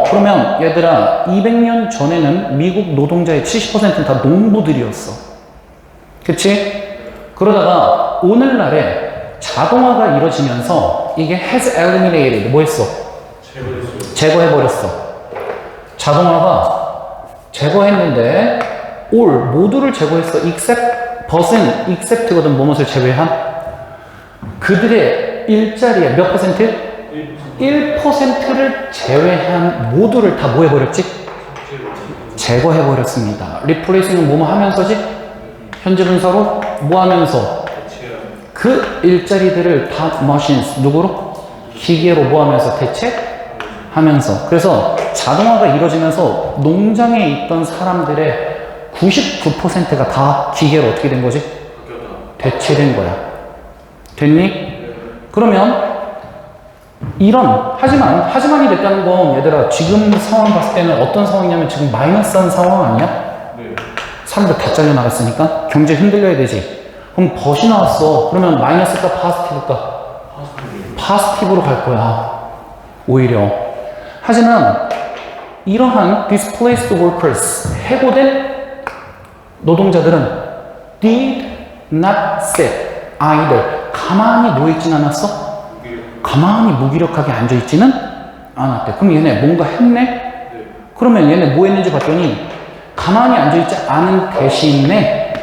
그러면 얘들아 200년 전에는 미국 노동자의 70%는 다 농부들이었어. 그치? 그러다가 오늘날에 자동화가 이루어지면서 이게 has eliminated 뭐 했어? 제거해버렸어. 자동화가 제거했는데 all 모두를 제거했어. except but은 except거든. 뭐뭇을 제외한 그들의 일자리의 몇 퍼센트? 1%를 제외한 모두를 다 뭐 해버렸지? 제거해버렸습니다. replace는 뭐뭐 하면서지? 현재 분사로 뭐 하면서? 그 일자리들을 다 machines 누구로? 기계로 뭐 하면서? 대체하면서. 그래서 자동화가 이루어지면서 농장에 있던 사람들의 99%가 다 기계로 어떻게 된 거지? 대체된 거야. 됐니? 그러면 하지만이 됐다는 건 얘들아 지금 상황 봤을 때는 어떤 상황이냐면 지금 마이너스한 상황 아니야? 사람들 다 잘려나갔으니까 경제 흔들려야 되지. 그럼 벗이 나왔어. 그러면 마이너스일까 파스티브일까? 파스티브로 갈 거야. 오히려. 하지만 이러한 displaced workers, 해고된 노동자들은 did not sit idle. 가만히 누워있진 않았어? 가만히 무기력하게 앉아있지는 않았대. 그럼 얘네 뭔가 했네? 그러면 얘네 뭐 했는지 봤더니 가만히 앉아있지 않은 대신에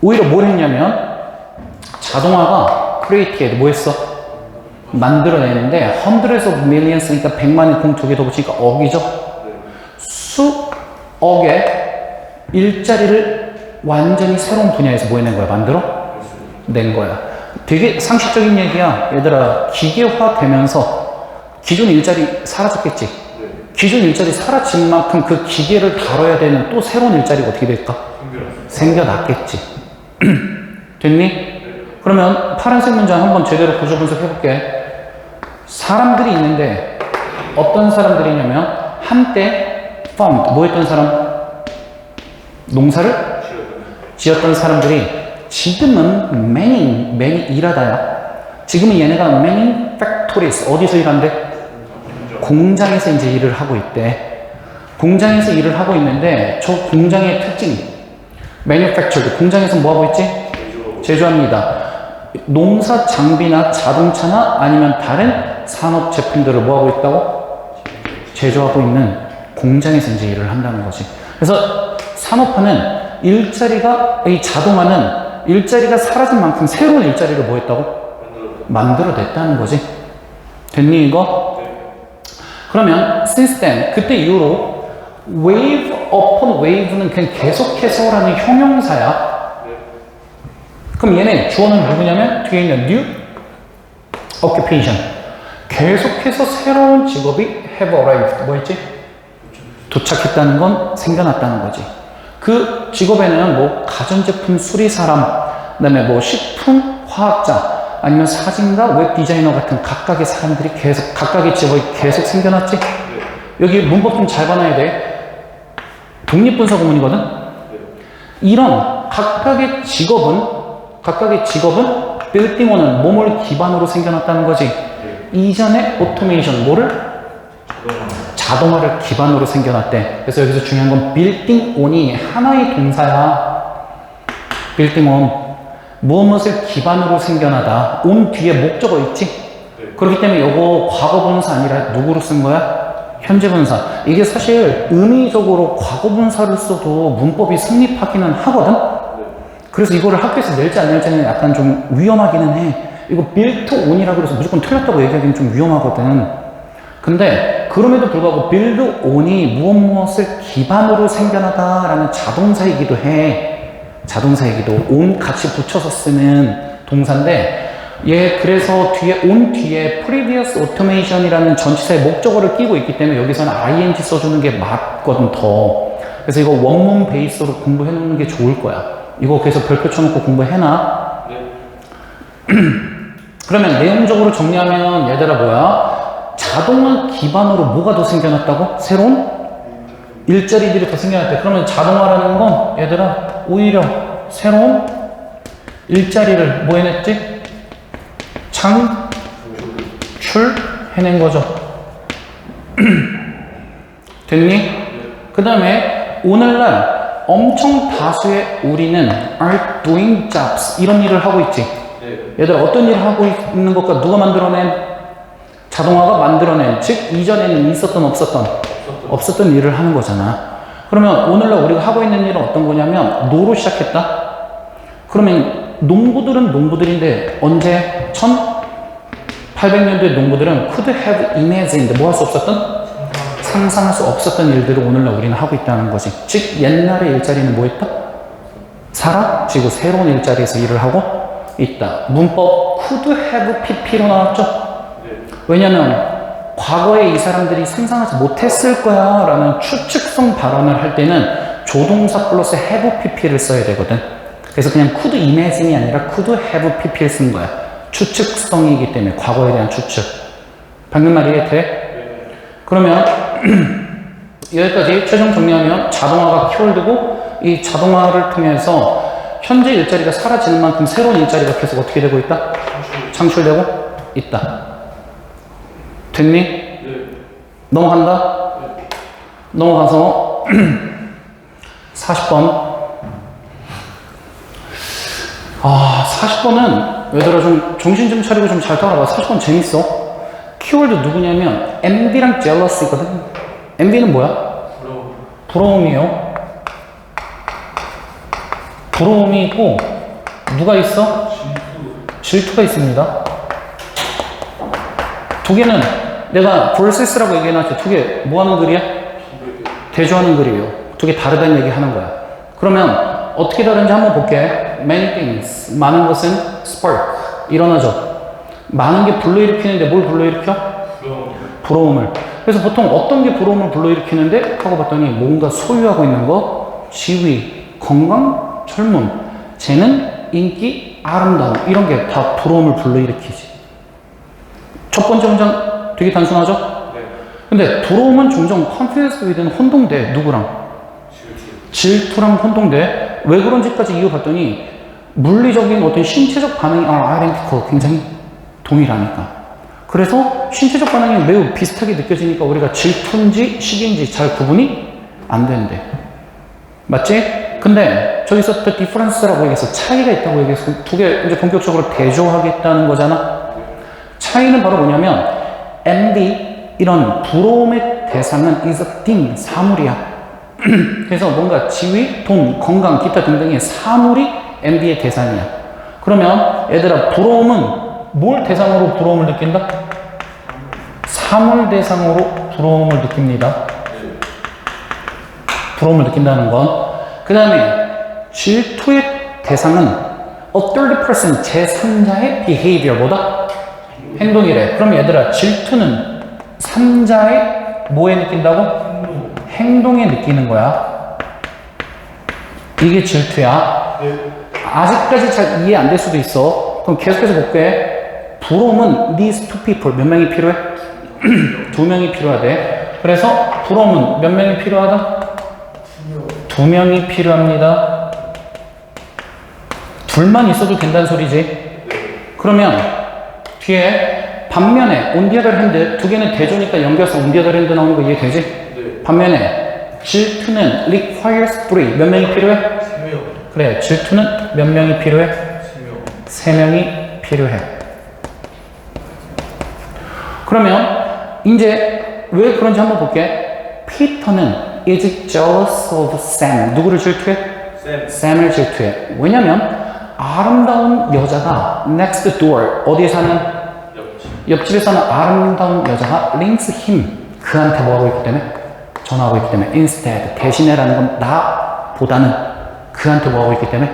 오히려 뭘 했냐면 자동화가 created 뭐 했어? 만들어내는데 hundreds of millions니까 100만의 공 두 개 더 붙이니까 억이죠? 수억의 일자리를 완전히 새로운 분야에서 뭐 해낸 거야? 만들어? 낸 거야. 되게 상식적인 얘기야. 얘들아 기계화 되면서 기존 일자리 사라졌겠지? 기존 일자리 사라진 만큼 그 기계를 다뤄야 되는 또 새로운 일자리가 어떻게 될까? 생겨났겠지. 됐니? 그러면 파란색 문장 한번 제대로 구조 분석해볼게. 사람들이 있는데 어떤 사람들이냐면 한때 farmed 뭐 했던 사람? 농사를 지었던 사람들이 지금은 many 일하다야. 지금은 얘네가 manufactories 어디서 일한대? 공장에서 이제 일을 하고 있대. 공장에서 일을 하고 있는데 저 공장의 특징 manufactured 공장에서 뭐 하고 있지? 제조합니다. 농사 장비나 자동차나 아니면 다른 산업 제품들을 뭐 하고 있다고? 제조하고 있는 공장에서 이제 일을 한다는 거지. 그래서 산업화는 이 자동화는 일자리가 사라진 만큼 새로운 일자리를 뭐 했다고? 만들어냈다는 거지. 됐니 이거? 그러면 since then 그때 이후로 wave upon wave는 그냥 계속해서라는 형용사야. 그럼 얘네 주어는 누구냐면 뒤에 있는 new occupation 계속해서 새로운 직업이 have arrived 뭐 했지? 도착했다는 건 생겨났다는 거지. 그 직업에는 뭐 가전제품 수리사람, 그 다음에 뭐 식품 화학자, 아니면 사진가, 웹 디자이너 같은 각각의 사람들이 계속, 각각의 직업이 계속 생겨났지? 여기 문법 좀 잘 봐놔야 돼. 독립분사 구문이거든? 이런 각각의 직업은 빌딩원은 몸을 기반으로 생겨났다는 거지. 이전에 오토메이션, 뭐를? 자동화를 기반으로 생겨났대. 그래서 여기서 중요한 건 빌딩온이 하나의 동사야. 빌딩온. 무엇을 기반으로 생겨나다. 온 뒤에 목적어 있지? 그렇기 때문에 이거 과거분사 아니라 누구로 쓴 거야? 현재분사. 이게 사실 의미적으로 과거분사를 써도 문법이 성립하기는 하거든? 그래서 이거를 학교에서 낼지 안 낼지는 약간 좀 위험하기는 해. 이거 built on이라고 해서 무조건 틀렸다고 얘기하기는 좀 위험하거든. 근데 그럼에도 불구하고 build on이 무엇을 기반으로 생겨나다라는 자동사이기도 해. 자동사이기도 on 같이 붙여서 쓰는 동사인데 얘 그래서 뒤에 on 뒤에 previous automation이라는 전치사의 목적어를 끼고 있기 때문에 여기서는 ing 써주는 게 맞거든 더. 그래서 이거 원문 베이스로 공부해 놓는 게 좋을 거야. 이거 그래서 별표 쳐놓고 공부해놔. 그러면 내용적으로 정리하면 얘들아 뭐야? 자동화 기반으로 뭐가 더 생겨났다고? 새로운 일자리들이 더 생겨났대. 그러면 자동화라는 건 얘들아 오히려 새로운 일자리를 뭐 해냈지? 창출해낸 거죠. 됐니? 그 다음에 오늘날 엄청 다수의 우리는 are doing jobs 이런 일을 하고 있지. 얘들아 어떤 일을 하고 있는 것과 누가 만들어낸? 자동화가 만들어낸, 즉 이전에는 있었던 없었던 일을 하는 거잖아. 그러면 오늘날 우리가 하고 있는 일은 어떤 거냐면 노로 시작했다. 그러면 농부들인데 언제? 1800년도에 농부들은 could have imagined 뭐 할 수 없었던? 상상할 수 없었던 일들을 오늘날 우리는 하고 있다는 거지. 즉 옛날의 일자리는 뭐 했다? 사라지고 새로운 일자리에서 일을 하고 있다. 문법 could have pp로 나왔죠? 왜냐면 과거에 이 사람들이 상상하지 못했을 거야 라는 추측성 발언을 할 때는 조동사 플러스 have pp를 써야 되거든. 그래서 그냥 could imagine이 아니라 could have pp를 쓴 거야. 추측성이기 때문에 과거에 대한 추측. 방금 말이 돼? 그러면 여기까지 최종 정리하면 자동화가 키워드고 이 자동화를 통해서 현재 일자리가 사라지는 만큼 새로운 일자리가 계속 어떻게 되고 있다? 창출되고 있다. 됐니? 넘어간다? 넘어가서 40번. 40번은 얘들아 좀 정신 좀 차리고 좀 잘 따라봐. 40번 재밌어. 키워드 누구냐면 envy랑 jealousy거든. envy는 뭐야? 부러움이에요. 부러움이 있고 누가 있어? 질투가 있습니다. 두 개는 내가 versus라고 얘기해놨지. 두 개 뭐 하는 글이야? 대조하는 글이에요. 두 개 다르다는 얘기 하는 거야. 그러면 어떻게 다른지 한번 볼게. Many things. 많은 것은 spark. 일어나죠. 많은 게 불러일으키는데 뭘 불러일으켜? 부러움을. 그래서 보통 어떤 게 부러움을 불러일으키는데? 하고 봤더니 뭔가 소유하고 있는 거, 지위, 건강, 젊음, 재능, 인기, 아름다움 이런 게 다 부러움을 불러일으키지. 첫 번째 문장 되게 단순하죠? 근데 부러움은 종종 confused with는 혼동돼. 누구랑? 질투랑 혼동돼. 왜 그런지까지 이어봤더니 물리적인 어떤 신체적 반응이 identical, 굉장히 동일하니까. 그래서 신체적 반응이 매우 비슷하게 느껴지니까 우리가 질투인지 시기인지 잘 구분이 안 된대. 맞지? 근데 저기서 the difference라고 얘기해서 차이가 있다고 얘기해서 두 개 이제 본격적으로 대조하겠다는 거잖아. 차이는 바로 뭐냐면 envy 이런 부러움의 대상은 is a thing, 사물이야. 그래서 뭔가 지위, 돈, 건강, 기타 등등의 사물이 envy의 대상이야. 그러면 얘들아 부러움은 뭘 대상으로 부러움을 느낀다? 사물 대상으로 부러움을 느낍니다. 부러움을 느낀다는 건. 그 다음에 질투의 대상은 a third person, 제3자의 behavior보다 행동이래. 그럼 얘들아 질투는 3자의 뭐에 느낀다고? 행동에 느끼는 거야. 이게 질투야. 네. 아직까지 잘 이해 안 될 수도 있어. 그럼 계속해서 볼게. 부러움은 these two people 몇 명이 필요해? 두 명이 필요하대. 그래서 부러움은 몇 명이 필요하다? 두 명이 필요합니다. 둘만 있어도 된다는 소리지. 그러면 뒤에 반면에 on the other hand 두 개는 대조니까 연결해서 on the other hand 나오는 거 이해되지? 네. 반면에 질투는 requires three 몇 명이 필요해? 3명. 그래 질투는 몇 명이 필요해? 3명. 세 명이 필요해. 그러면 이제 왜 그런지 한번 볼게. 피터는 is jealous of Sam. 누구를 질투해? 쌤. 샘을 질투해. 왜냐면 아름다운 여자가 next door 어디에 사는 옆집에 사는 아름다운 여자가 links him 그한테 뭐하고 있기 때문에 전화하고 있기 때문에 instead 대신에라는 건 나보다는 그한테 뭐하고 있기 때문에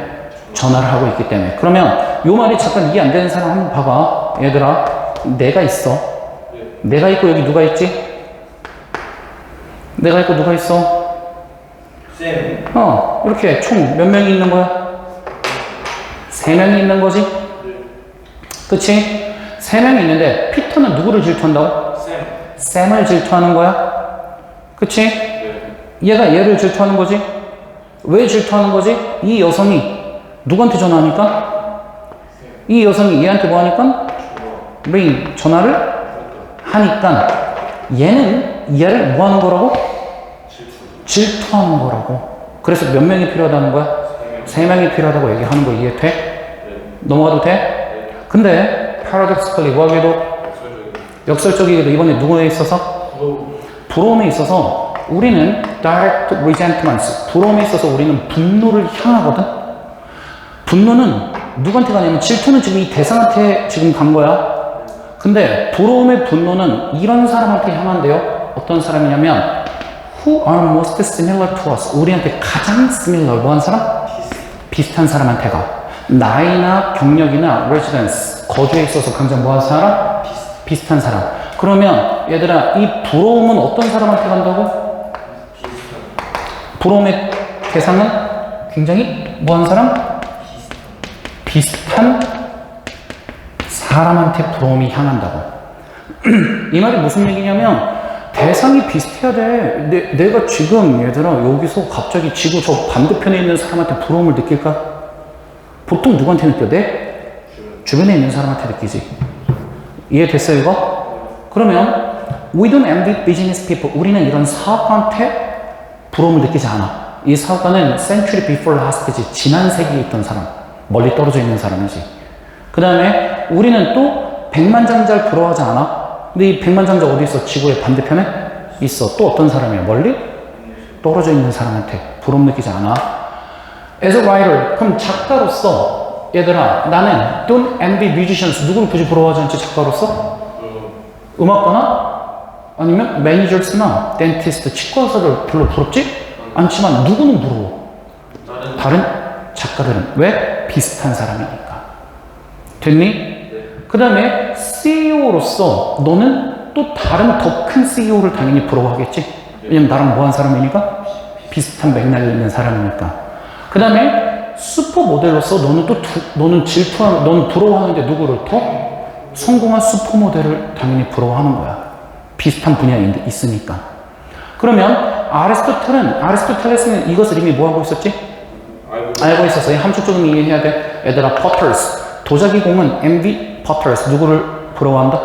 전화를 하고 있기 때문에. 그러면 요 말이 잠깐 이해 안 되는 사람 한번 봐봐. 얘들아 내가 있어. 내가 있고 여기 누가 있지? 내가 있고 누가 있어? 쌤. 이렇게 총 몇 명이 있는 거야? 세 명이 있는 거지? 그치? 세 명이 있는데 피터는 누구를 질투한다고? 쌤. 샘을 질투하는 거야? 그치? 얘가 얘를 질투하는 거지? 왜 질투하는 거지? 이 여성이 누구한테 전화하니까? 이 여성이 얘한테 뭐 하니까? ring 전화를 하니까 얘는 얘를 뭐 하는 거라고? 질투하는 거라고. 그래서 몇 명이 필요하다는 거야? 세 명이 필요하다고 얘기하는 거 이해돼? 넘어가도 돼? 근데 paradoxically 뭐하게도 역설적이게도 이번에 누구에 있어서? 부러움에 있어서 우리는 direct resentments 부러움에 있어서 우리는 분노를 향하거든. 분노는 누구한테 가냐면 질투는 지금 이 대상한테 지금 간 거야. 근데 부러움의 분노는 이런 사람한테 향한대요. 어떤 사람이냐면 who are most similar to us 우리한테 가장 similar 뭐한 사람? 비슷한 사람한테 가. 나이나 경력이나 residence 거주에 있어서 굉장히 뭐한 사람? 비슷한 사람. 그러면 얘들아 이 부러움은 어떤 사람한테 간다고? 부러움의 대상은 굉장히 뭐한 사람? 비슷한 사람한테 부러움이 향한다고. 이 말이 무슨 얘기냐면 대상이 비슷해야 돼. 내가 지금 얘들아 여기서 갑자기 지구 저 반대편에 있는 사람한테 부러움을 느낄까? 보통 누구한테 느껴? 내 주변에 있는 사람한테 느끼지. 이해됐어 이거? 그러면 we don't envy business people. 우리는 이런 사업가한테 부러움을 느끼지 않아. 이 사업가는 century before last지. 지난 세기에 있던 사람. 멀리 떨어져 있는 사람이지. 그 다음에 우리는 또 백만장자를 부러워하지 않아. 근데 이 백만장자 어디 있어? 지구의 반대편에 있어. 또 어떤 사람이야? 멀리 떨어져 있는 사람한테 부러움 느끼지 않아. As a writer, 그럼 작가로서 얘들아 나는 don't envy musicians. 누구를 굳이 부러워하지 않지 작가로서? 음악가나 아니면 매니저스나 덴티스트, 치과의사를 별로 부럽지 않지만 누구는 부러워? 다른 작가들은. 왜? 비슷한 사람이니까. 됐니? 그 다음에 CEO로서 너는 또 다른 더 큰 CEO를 당연히 부러워하겠지. 왜냐면 나랑 뭐한 사람이니까? 비슷한 맥락이 있는 사람이니까. 그 다음에 슈퍼모델로서 너는 또 너는 너는 부러워하는데 누구를 더? 성공한 슈퍼모델을 당연히 부러워하는 거야. 비슷한 분야에 있으니까. 그러면 아리스토텔레스는 이것을 이미 뭐 하고 있었지? 알고 있었어. 함축적으로 이해해야 돼. 얘들아, potters. 도자기공은 envy potters. 누구를 부러워한다?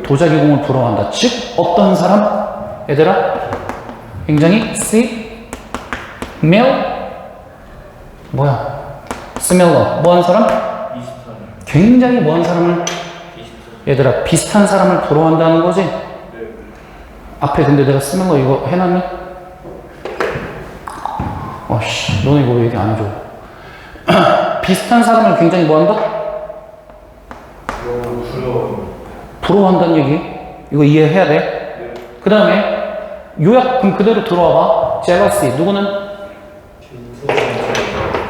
도자기공을 부러워한다. 즉, 어떤 사람? 얘들아, 굉장히 similar. 뭐한 사람? 굉장히 뭐한 사람을? 얘들아, 비슷한 사람을 부러워한다는 거지? 앞에 근데 내가 similar 이거 해놨니? 어씨, 너네 이거 얘기 안 해줘. 비슷한 사람을 굉장히 뭐한다? 부러워한다는 얘기. 이거 이해해야 돼. 그 다음에 요약 그럼 그대로 들어와봐. jealousy 누구는?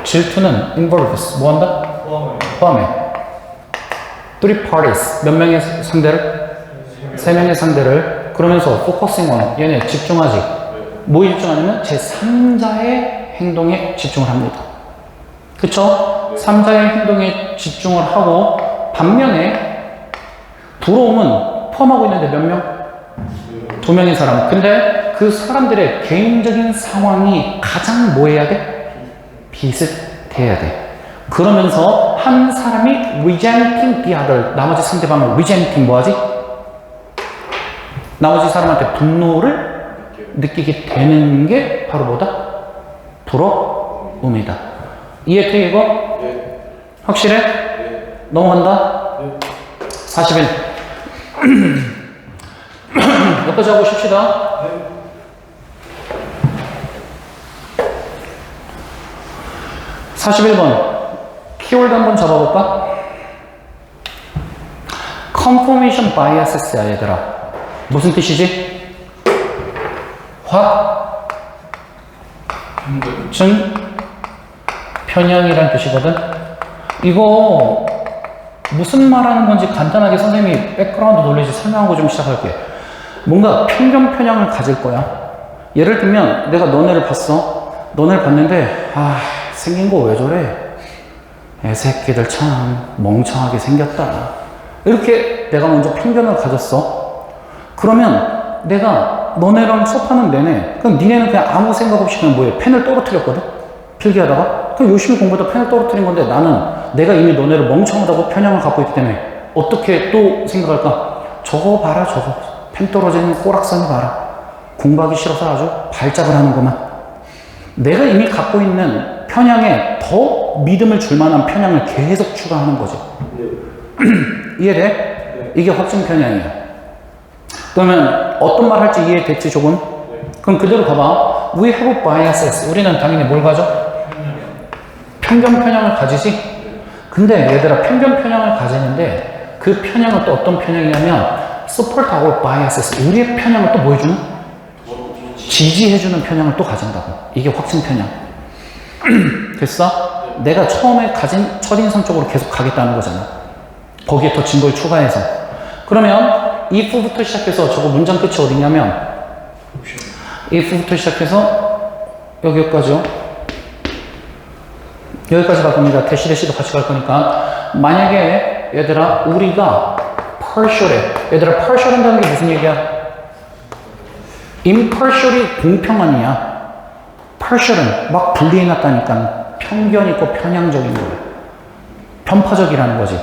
질투는 involves 뭐한다? 포함해. three parties 몇 명의 상대를? 세 명의 상대를. 그러면서 focusing on 얘네 집중하지. 뭐에 집중하냐면 제3자에 행동에 집중을 합니다. 그쵸? 3자의 행동에 집중을 하고 반면에 부러움은 포함하고 있는데 몇 명? 2명의 사람. 근데 그 사람들의 개인적인 상황이 가장 뭐 해야 돼? 비슷해야 돼. 그러면서 한 사람이 resenting the other, 나머지 상대방을 resenting 뭐하지? 나머지 사람한테 분노를 느끼게 되는 게 바로 뭐다? 부러움이다. 이해돼 이거? 네. 확실해? 네. 넘어간다? 네. 41. 여기까지 하고 쉽시다. 네. 41번. 키워드 한번 잡아볼까? confirmation bias야 얘들아. 무슨 뜻이지? 확증 편향이란 뜻이거든. 이거 무슨 말하는 건지 간단하게 선생님이 백그라운드 놀리지 설명하고 좀 시작할게. 뭔가 편견 편향을 가질 거야. 예를 들면 내가 너네를 봤어. 너네를 봤는데 생긴 거 왜 저래? 애새끼들 참 멍청하게 생겼다. 이렇게 내가 먼저 편견을 가졌어. 그러면 내가 너네랑 수업하는 내내 그럼 니네는 그냥 아무 생각 없이 그냥 뭐해? 펜을 떨어뜨렸거든? 필기하다가 그럼 열심히 공부하다 펜을 떨어뜨린 건데 나는 내가 이미 너네를 멍청하다고 편향을 갖고 있기 때문에 어떻게 또 생각할까? 저거 봐라 저거 펜 떨어지는 꼬락선이 봐라. 공부하기 싫어서 아주 발작을 하는구만. 내가 이미 갖고 있는 편향에 더 믿음을 줄 만한 편향을 계속 추가하는 거지. 이해돼? 네. 이게 확증 편향이야. 그러면 어떤 말 할지 이해됐지 조금? 그럼 그대로 가봐. We have biases. 우리는 당연히 뭘 가져? 편견 편향을 가지지? 근데 얘들아 편견 편향을 가지는데 그 편향은 또 어떤 편향이냐면 support our biases. 우리의 편향을 또 뭐 해주는? 지지해주는 편향을 또 가진다고. 이게 확증 편향. 됐어? 내가 처음에 가진 첫인상 쪽으로 계속 가겠다는 거잖아. 거기에 더 증거를 추가해서. 그러면 if부터 시작해서 저거 문장 끝이 어디냐면 if부터 시작해서 여기까지요. 여기까지 갈 겁니다. 대시도 같이 갈 거니까. 만약에 얘들아 우리가 partial에 얘들아 partial 한다는 게 무슨 얘기야? impartial이 공평한이야. partial은 막 분리해놨다니까 편견 있고 편향적인 거야. 편파적이라는 거지.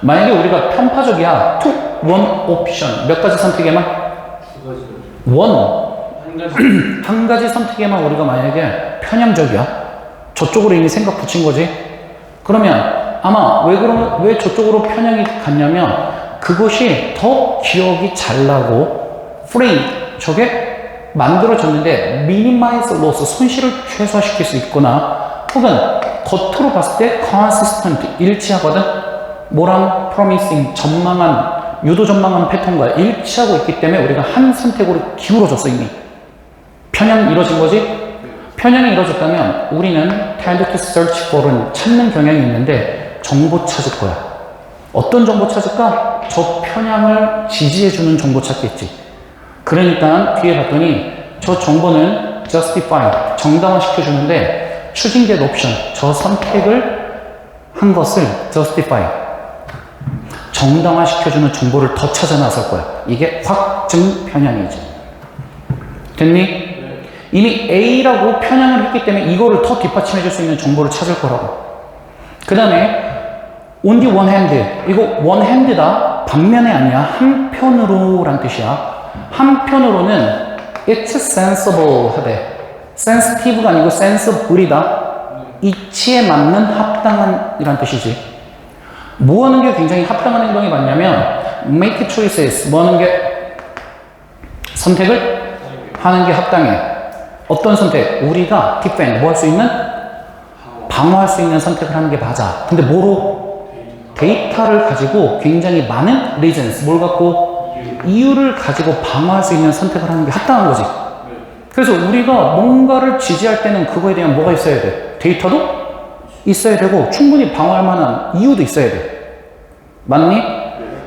만약에 우리가 편파적이야. to one option. 몇 가지 선택에만? one. 한 가지 선택에만 우리가 만약에 편향적이야. 저쪽으로 이미 생각 붙인 거지. 그러면 아마 왜 저쪽으로 편향이 갔냐면 그것이 더 기억이 잘 나고 frame 저게 만들어졌는데 minimize loss 손실을 최소화시킬 수 있거나 혹은 겉으로 봤을 때 consistent 일치하거든. 뭐랑 promising 전망한 유도 전망한 패턴과 일치하고 있기 때문에 우리가 한 선택으로 기울어졌어 이미. 편향이 이루어진 거지. 편향이 이루어졌다면 우리는 tend to search for은 찾는 경향이 있는데 정보 찾을 거야. 어떤 정보 찾을까? 저 편향을 지지해주는 정보 찾겠지. 그러니까 뒤에 봤더니 저 정보는 justify, 정당화시켜주는데 choosing that option, 저 선택을 한 것을 justify, 정당화시켜주는 정보를 더 찾아 나설 거야. 이게 확증 편향이지. 됐니? 이미 A라고 편향을 했기 때문에 이거를 더 뒷받침해 줄 수 있는 정보를 찾을 거라고. 그 다음에 on the one hand, 이거 one hand다. 반면에 아니야. 한편으로 란 뜻이야. 한편으로는 it's sensible 하대. sensitive가 아니고 sensible이다. 이치에 맞는 합당한 이란 뜻이지. 뭐 하는 게 굉장히 합당한 행동이 맞냐면 make choices, 뭐 하는 게 선택을 하는 게 합당해. 어떤 선택? 우리가 defend, 뭐 할 수 있는? 방어할 수 있는 선택을 하는 게 맞아. 근데 뭐로? 데이터를 가지고 굉장히 많은 reasons, 뭘 갖고? 이유를 가지고 방어할 수 있는 선택을 하는 게 합당한 거지. 그래서 우리가 뭔가를 지지할 때는 그거에 대한 뭐가 있어야 돼? 데이터도 있어야 되고 충분히 방어할 만한 이유도 있어야 돼. 맞니?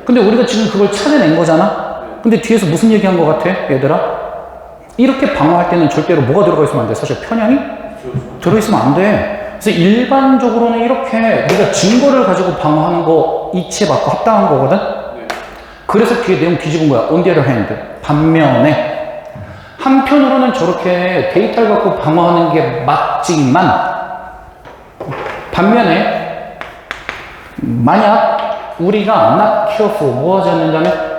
근데 우리가 지금 그걸 찾아낸 거잖아? 근데 뒤에서 무슨 얘기한 것 같아? 얘들아? 이렇게 방어할 때는 절대로 뭐가 들어가 있으면 안 돼? 사실 편향이 들어있으면 안 돼. 그래서 일반적으로는 이렇게 네가 증거를 가지고 방어하는 거 이치에 맞고 합당한 거거든. 그래서 뒤에 내용 뒤집은 거야. On the other hand. 반면에 한편으로는 저렇게 데이터를 갖고 방어하는 게 맞지만 반면에 만약 우리가 not careful 뭐 하지 않는다면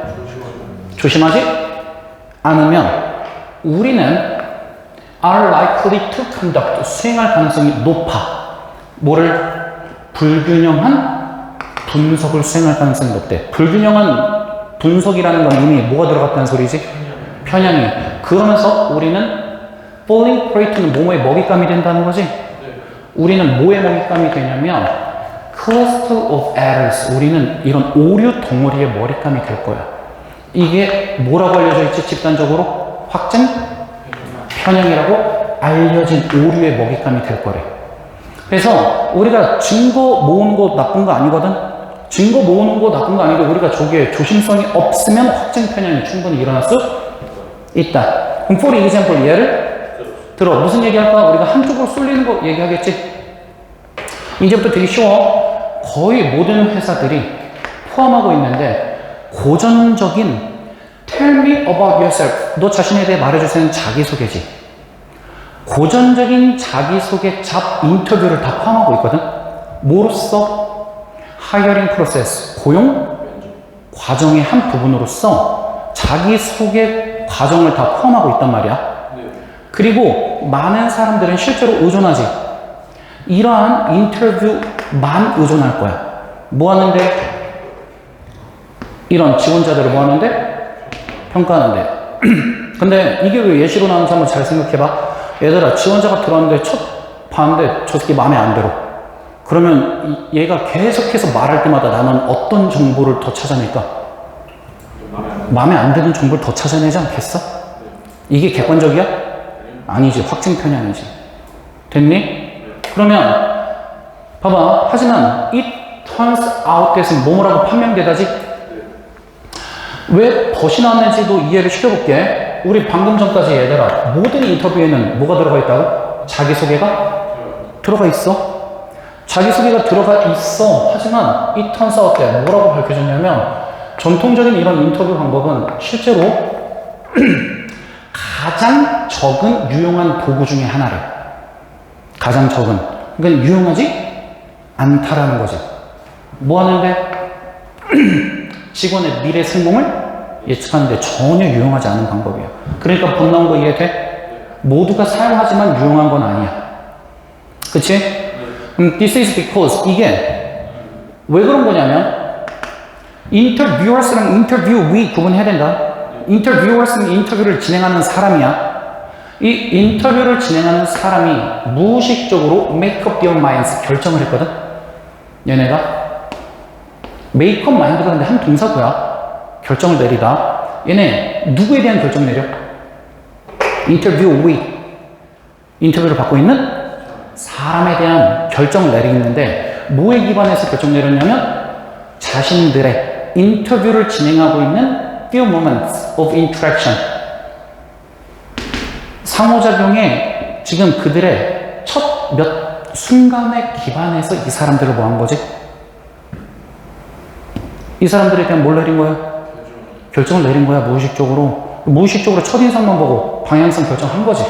조심하지 않으면 우리는 are likely to conduct 수행할 가능성이 높아. 뭐를? 불균형한 분석을 수행할 가능성이 높대. 불균형한 분석이라는 건 이미 뭐가 들어갔다는 소리지? 편향이. 그러면서 우리는 falling preight는 뭐뭐의 먹잇감이 된다는 거지? 우리는 뭐의 먹잇감이 되냐면 cluster of errors. 우리는 이런 오류 덩어리의 머릿감이 될 거야. 이게 뭐라고 알려져 있지? 집단적으로? 확증? 편향이라고 알려진 오류의 먹잇감이 될 거래. 그래서 우리가 증거 모으는 거 나쁜 거 아니거든? 증거 모으는 거 나쁜 거 아니고 우리가 저기에 조심성이 없으면 확증 편향이 충분히 일어날 수 있다. 그럼 for example 예를 들어 무슨 얘기할까? 우리가 한쪽으로 쏠리는 거 얘기하겠지? 이제부터 되게 쉬워. 거의 모든 회사들이 포함하고 있는데 고전적인 Tell me about yourself. 너 자신에 대해 말해주세요. 자기소개지. 고전적인 자기소개 잡 인터뷰를 다 포함하고 있거든. 뭐로써? 하이어링 프로세스, 고용 과정의 한 부분으로서 자기소개 과정을 다 포함하고 있단 말이야. 그리고 많은 사람들은 실제로 의존하지. 이러한 인터뷰만 의존할 거야. 뭐 하는데? 이런 지원자들을 뭐 하는데? 평가하는데. 근데 이게 왜 예시로 나오는지 한번 잘 생각해봐. 얘들아, 지원자가 들어왔는데 봤는데 저 새끼 마음에 안 들어. 그러면 얘가 계속해서 말할 때마다 나는 어떤 정보를 더 찾아낼까? 마음에 안 드는 정보를 더 찾아내지 않겠어? 이게 객관적이야? 아니지. 확증 편향이지. 됐니? 그러면 봐봐. 하지만 it turns out that은 뭐뭐라고 판명되다지? 왜 벗이 나왔는지도 이해를 시켜볼게. 우리 방금 전까지 얘들아 모든 인터뷰에는 뭐가 들어가 있다고? 자기소개가 들어가 있어. 자기소개가 들어가 있어. 하지만 it turns out that 뭐라고 밝혀졌냐면 전통적인 이런 인터뷰 방법은 실제로 가장 적은 유용한 도구 중에 하나래. 가장 적은. 그러니까 유용하지 않다라는 거지. 뭐 하는데? 직원의 미래 성공을 예측하는데 전혀 유용하지 않은 방법이야. 그러니까 본 나온 거 이해돼? 모두가 사용하지만 유용한 건 아니야. 그치? This is because 이게 왜 그런 거냐면 interviewers랑 interviewee 구분해야 된다. interviewers는 인터뷰를 진행하는 사람이야. 이 인터뷰를 진행하는 사람이 무의식적으로 make up their minds 결정을 했거든. 얘네가 make up mind가 근데 한 동사고야. 결정을 내리다. 얘네 누구에 대한 결정을 내려? interviewee. 인터뷰를 받고 있는 사람에 대한 결정을 내리는데 뭐에 기반해서 결정 내렸냐면 자신들의 인터뷰를 진행하고 있는 few moments of interaction. 상호작용에 지금 그들의 첫 몇 순간에 기반해서 이 사람들을 뭐 한 거지? 이 사람들에 대한 뭘 내린 거야? 결정을 내린 거야. 무의식적으로. 무의식적으로 첫인상만 보고 방향성 결정한 거지.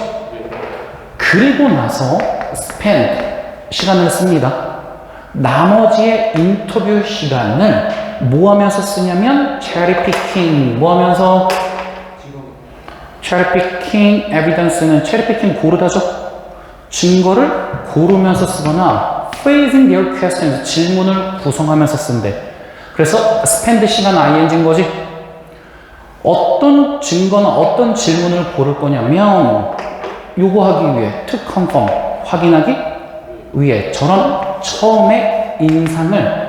그리고 나서 spend 시간을 씁니다. 나머지의 인터뷰 시간을 뭐 하면서 쓰냐면 cherry picking. 뭐 하면서? cherry picking evidence는 cherry picking 고르다죠. 증거를 고르면서 쓰거나 phrasing their questions 질문을 구성하면서 쓴대. 그래서 spend 시간 ing인 거지. 어떤 증거나 어떤 질문을 고를 거냐면 요거 하기 위해 to confirm 확인하기 위해 저런 처음에 인상을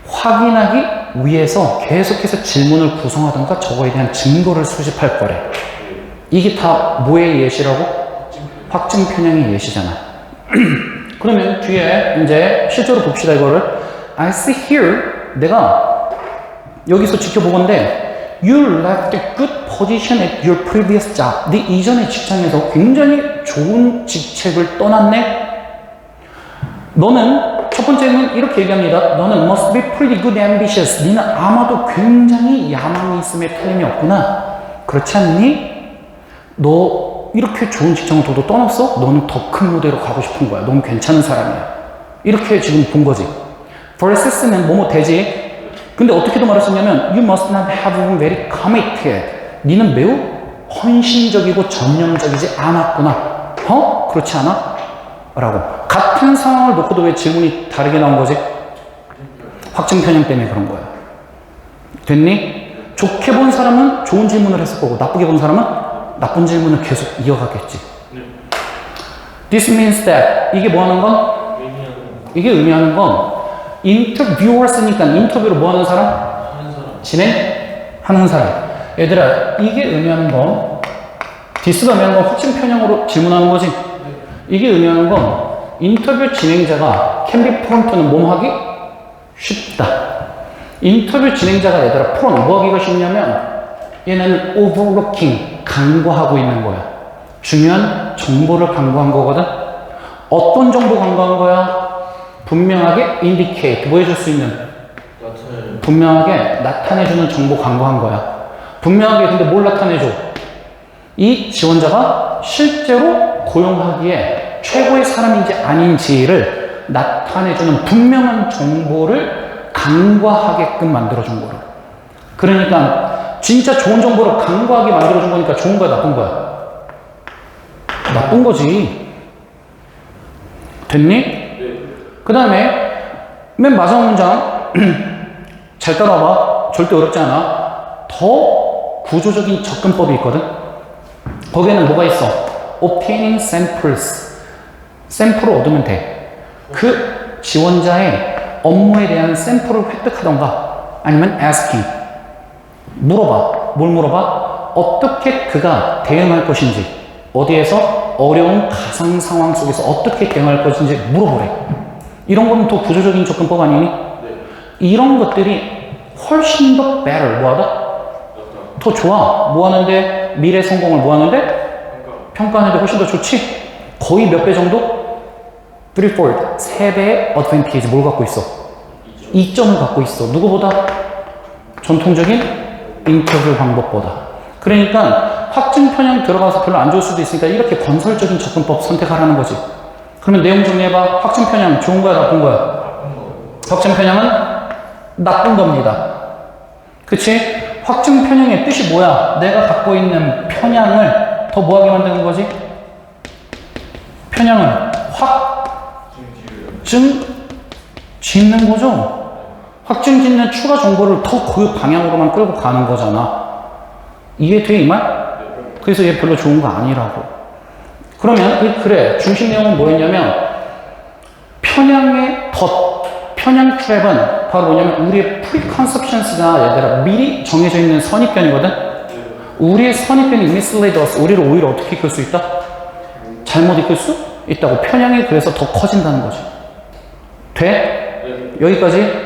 확인하기 위해서 계속해서 질문을 구성하던가 저거에 대한 증거를 수집할 거래. 이게 다 뭐의 예시라고? 확증 편향의 예시잖아. 그러면 뒤에 이제 실제로 봅시다. 이거를 I see here 내가 여기서 지켜보건데 You left a good position at your previous job. 네 이전의 직장에서 굉장히 좋은 직책을 떠났네. 너는 첫 번째는 이렇게 얘기합니다. 너는 must be pretty good ambitious. 너는 아마도 굉장히 야망이 있음에 틀림이 없구나. 그렇지 않니? 너 이렇게 좋은 직장을 둬도 떠났어? 너는 더 큰 무대로 가고 싶은 거야. 넌 괜찮은 사람이야. 이렇게 지금 본 거지. versus는 뭐뭐 되지. 근데 어떻게도 말할 수 있냐면 you must not have been very committed. 너는 매우 헌신적이고 전념적이지 않았구나. 그렇지 않아? 라고. 같은 상황을 놓고도 왜 질문이 다르게 나온 거지? 확증 편향 때문에 그런 거야. 됐니? 좋게 본 사람은 좋은 질문을 했을 거고 나쁘게 본 사람은 나쁜 질문을 계속 이어가겠지. This means that 이게 뭐 하는 건? 이게 의미하는 건 interviewers니까 인터뷰를 뭐 하는 사람? 진행하는 사람. 얘들아 이게 의미하는 건 this가 의미하는 건 확증 편향으로 질문하는 거지. 이게 의미하는 건 인터뷰 진행자가 can be prompt는 뭐 하기? 쉽다. 인터뷰 진행자가 얘들아 prompt 뭐 하기가 쉽냐면 얘는 overlooking 간과하고 있는 거야. 중요한 정보를 간과한 거거든. 어떤 정보 간과한 거야? 분명하게 indicate 뭐 해줄 수 있는? 분명하게 나타내주는 정보 간과한 거야. 분명하게 근데 뭘 나타내줘? 이 지원자가 실제로 고용하기에 최고의 사람인지 아닌지를 나타내주는 분명한 정보를 간과하게끔 만들어준 거야. 그러니까 진짜 좋은 정보를 간과하게 만들어준 거니까 좋은 거야 나쁜 거야? 나쁜 거지. 됐니? 그 다음에 맨 마지막 문장 잘 따라와봐. 절대 어렵지 않아. 더 구조적인 접근법이 있거든. 거기에는 뭐가 있어? Obtaining samples. 샘플을 얻으면 돼. 그 지원자의 업무에 대한 샘플을 획득하던가 아니면 asking. 물어봐. 뭘 물어봐? 어떻게 그가 대응할 것인지, 어디에서 어려운 가상 상황 속에서 어떻게 대응할 것인지 물어보래. 이런 거는 더 구조적인 접근법 아니니? 이런 것들이 훨씬 더 better, 뭐하다? 더 좋아. 뭐 하는데? 미래 성공을 뭐 하는데? 평가하는데 훨씬 더 좋지? 거의 몇 배 정도? 3-4, 3배의 advantage 뭘 갖고 있어? 2점을 갖고 있어. 누구보다? 전통적인 인터뷰 방법보다. 그러니까 확증 편향 들어가서 별로 안 좋을 수도 있으니까 이렇게 건설적인 접근법 선택하라는 거지. 그러면 내용 정리해봐. 확증 편향 좋은 거야 나쁜 거야? 확증 편향은 나쁜 겁니다. 그치? 확증 편향의 뜻이 뭐야? 내가 갖고 있는 편향을 더 뭐하게 만드는 거지? 편향을 확증 짓는 거죠. 확증 짓는 추가 정보를 더 그 방향으로만 끌고 가는 거잖아. 이해돼 이 말? 그래서 얘 별로 좋은 거 아니라고. 그러면 이 글의 중심 내용은 뭐였냐면 편향의 편향 트랩은 바로 뭐냐면 우리의 preconceptions가 얘들아 미리 정해져 있는 선입견이거든. 우리의 선입견이 mislead us, 우리를 오히려 어떻게 이끌 수 있다? 잘못 이끌 수 있다고. 편향이 그래서 더 커진다는 거지. 돼? 여기까지?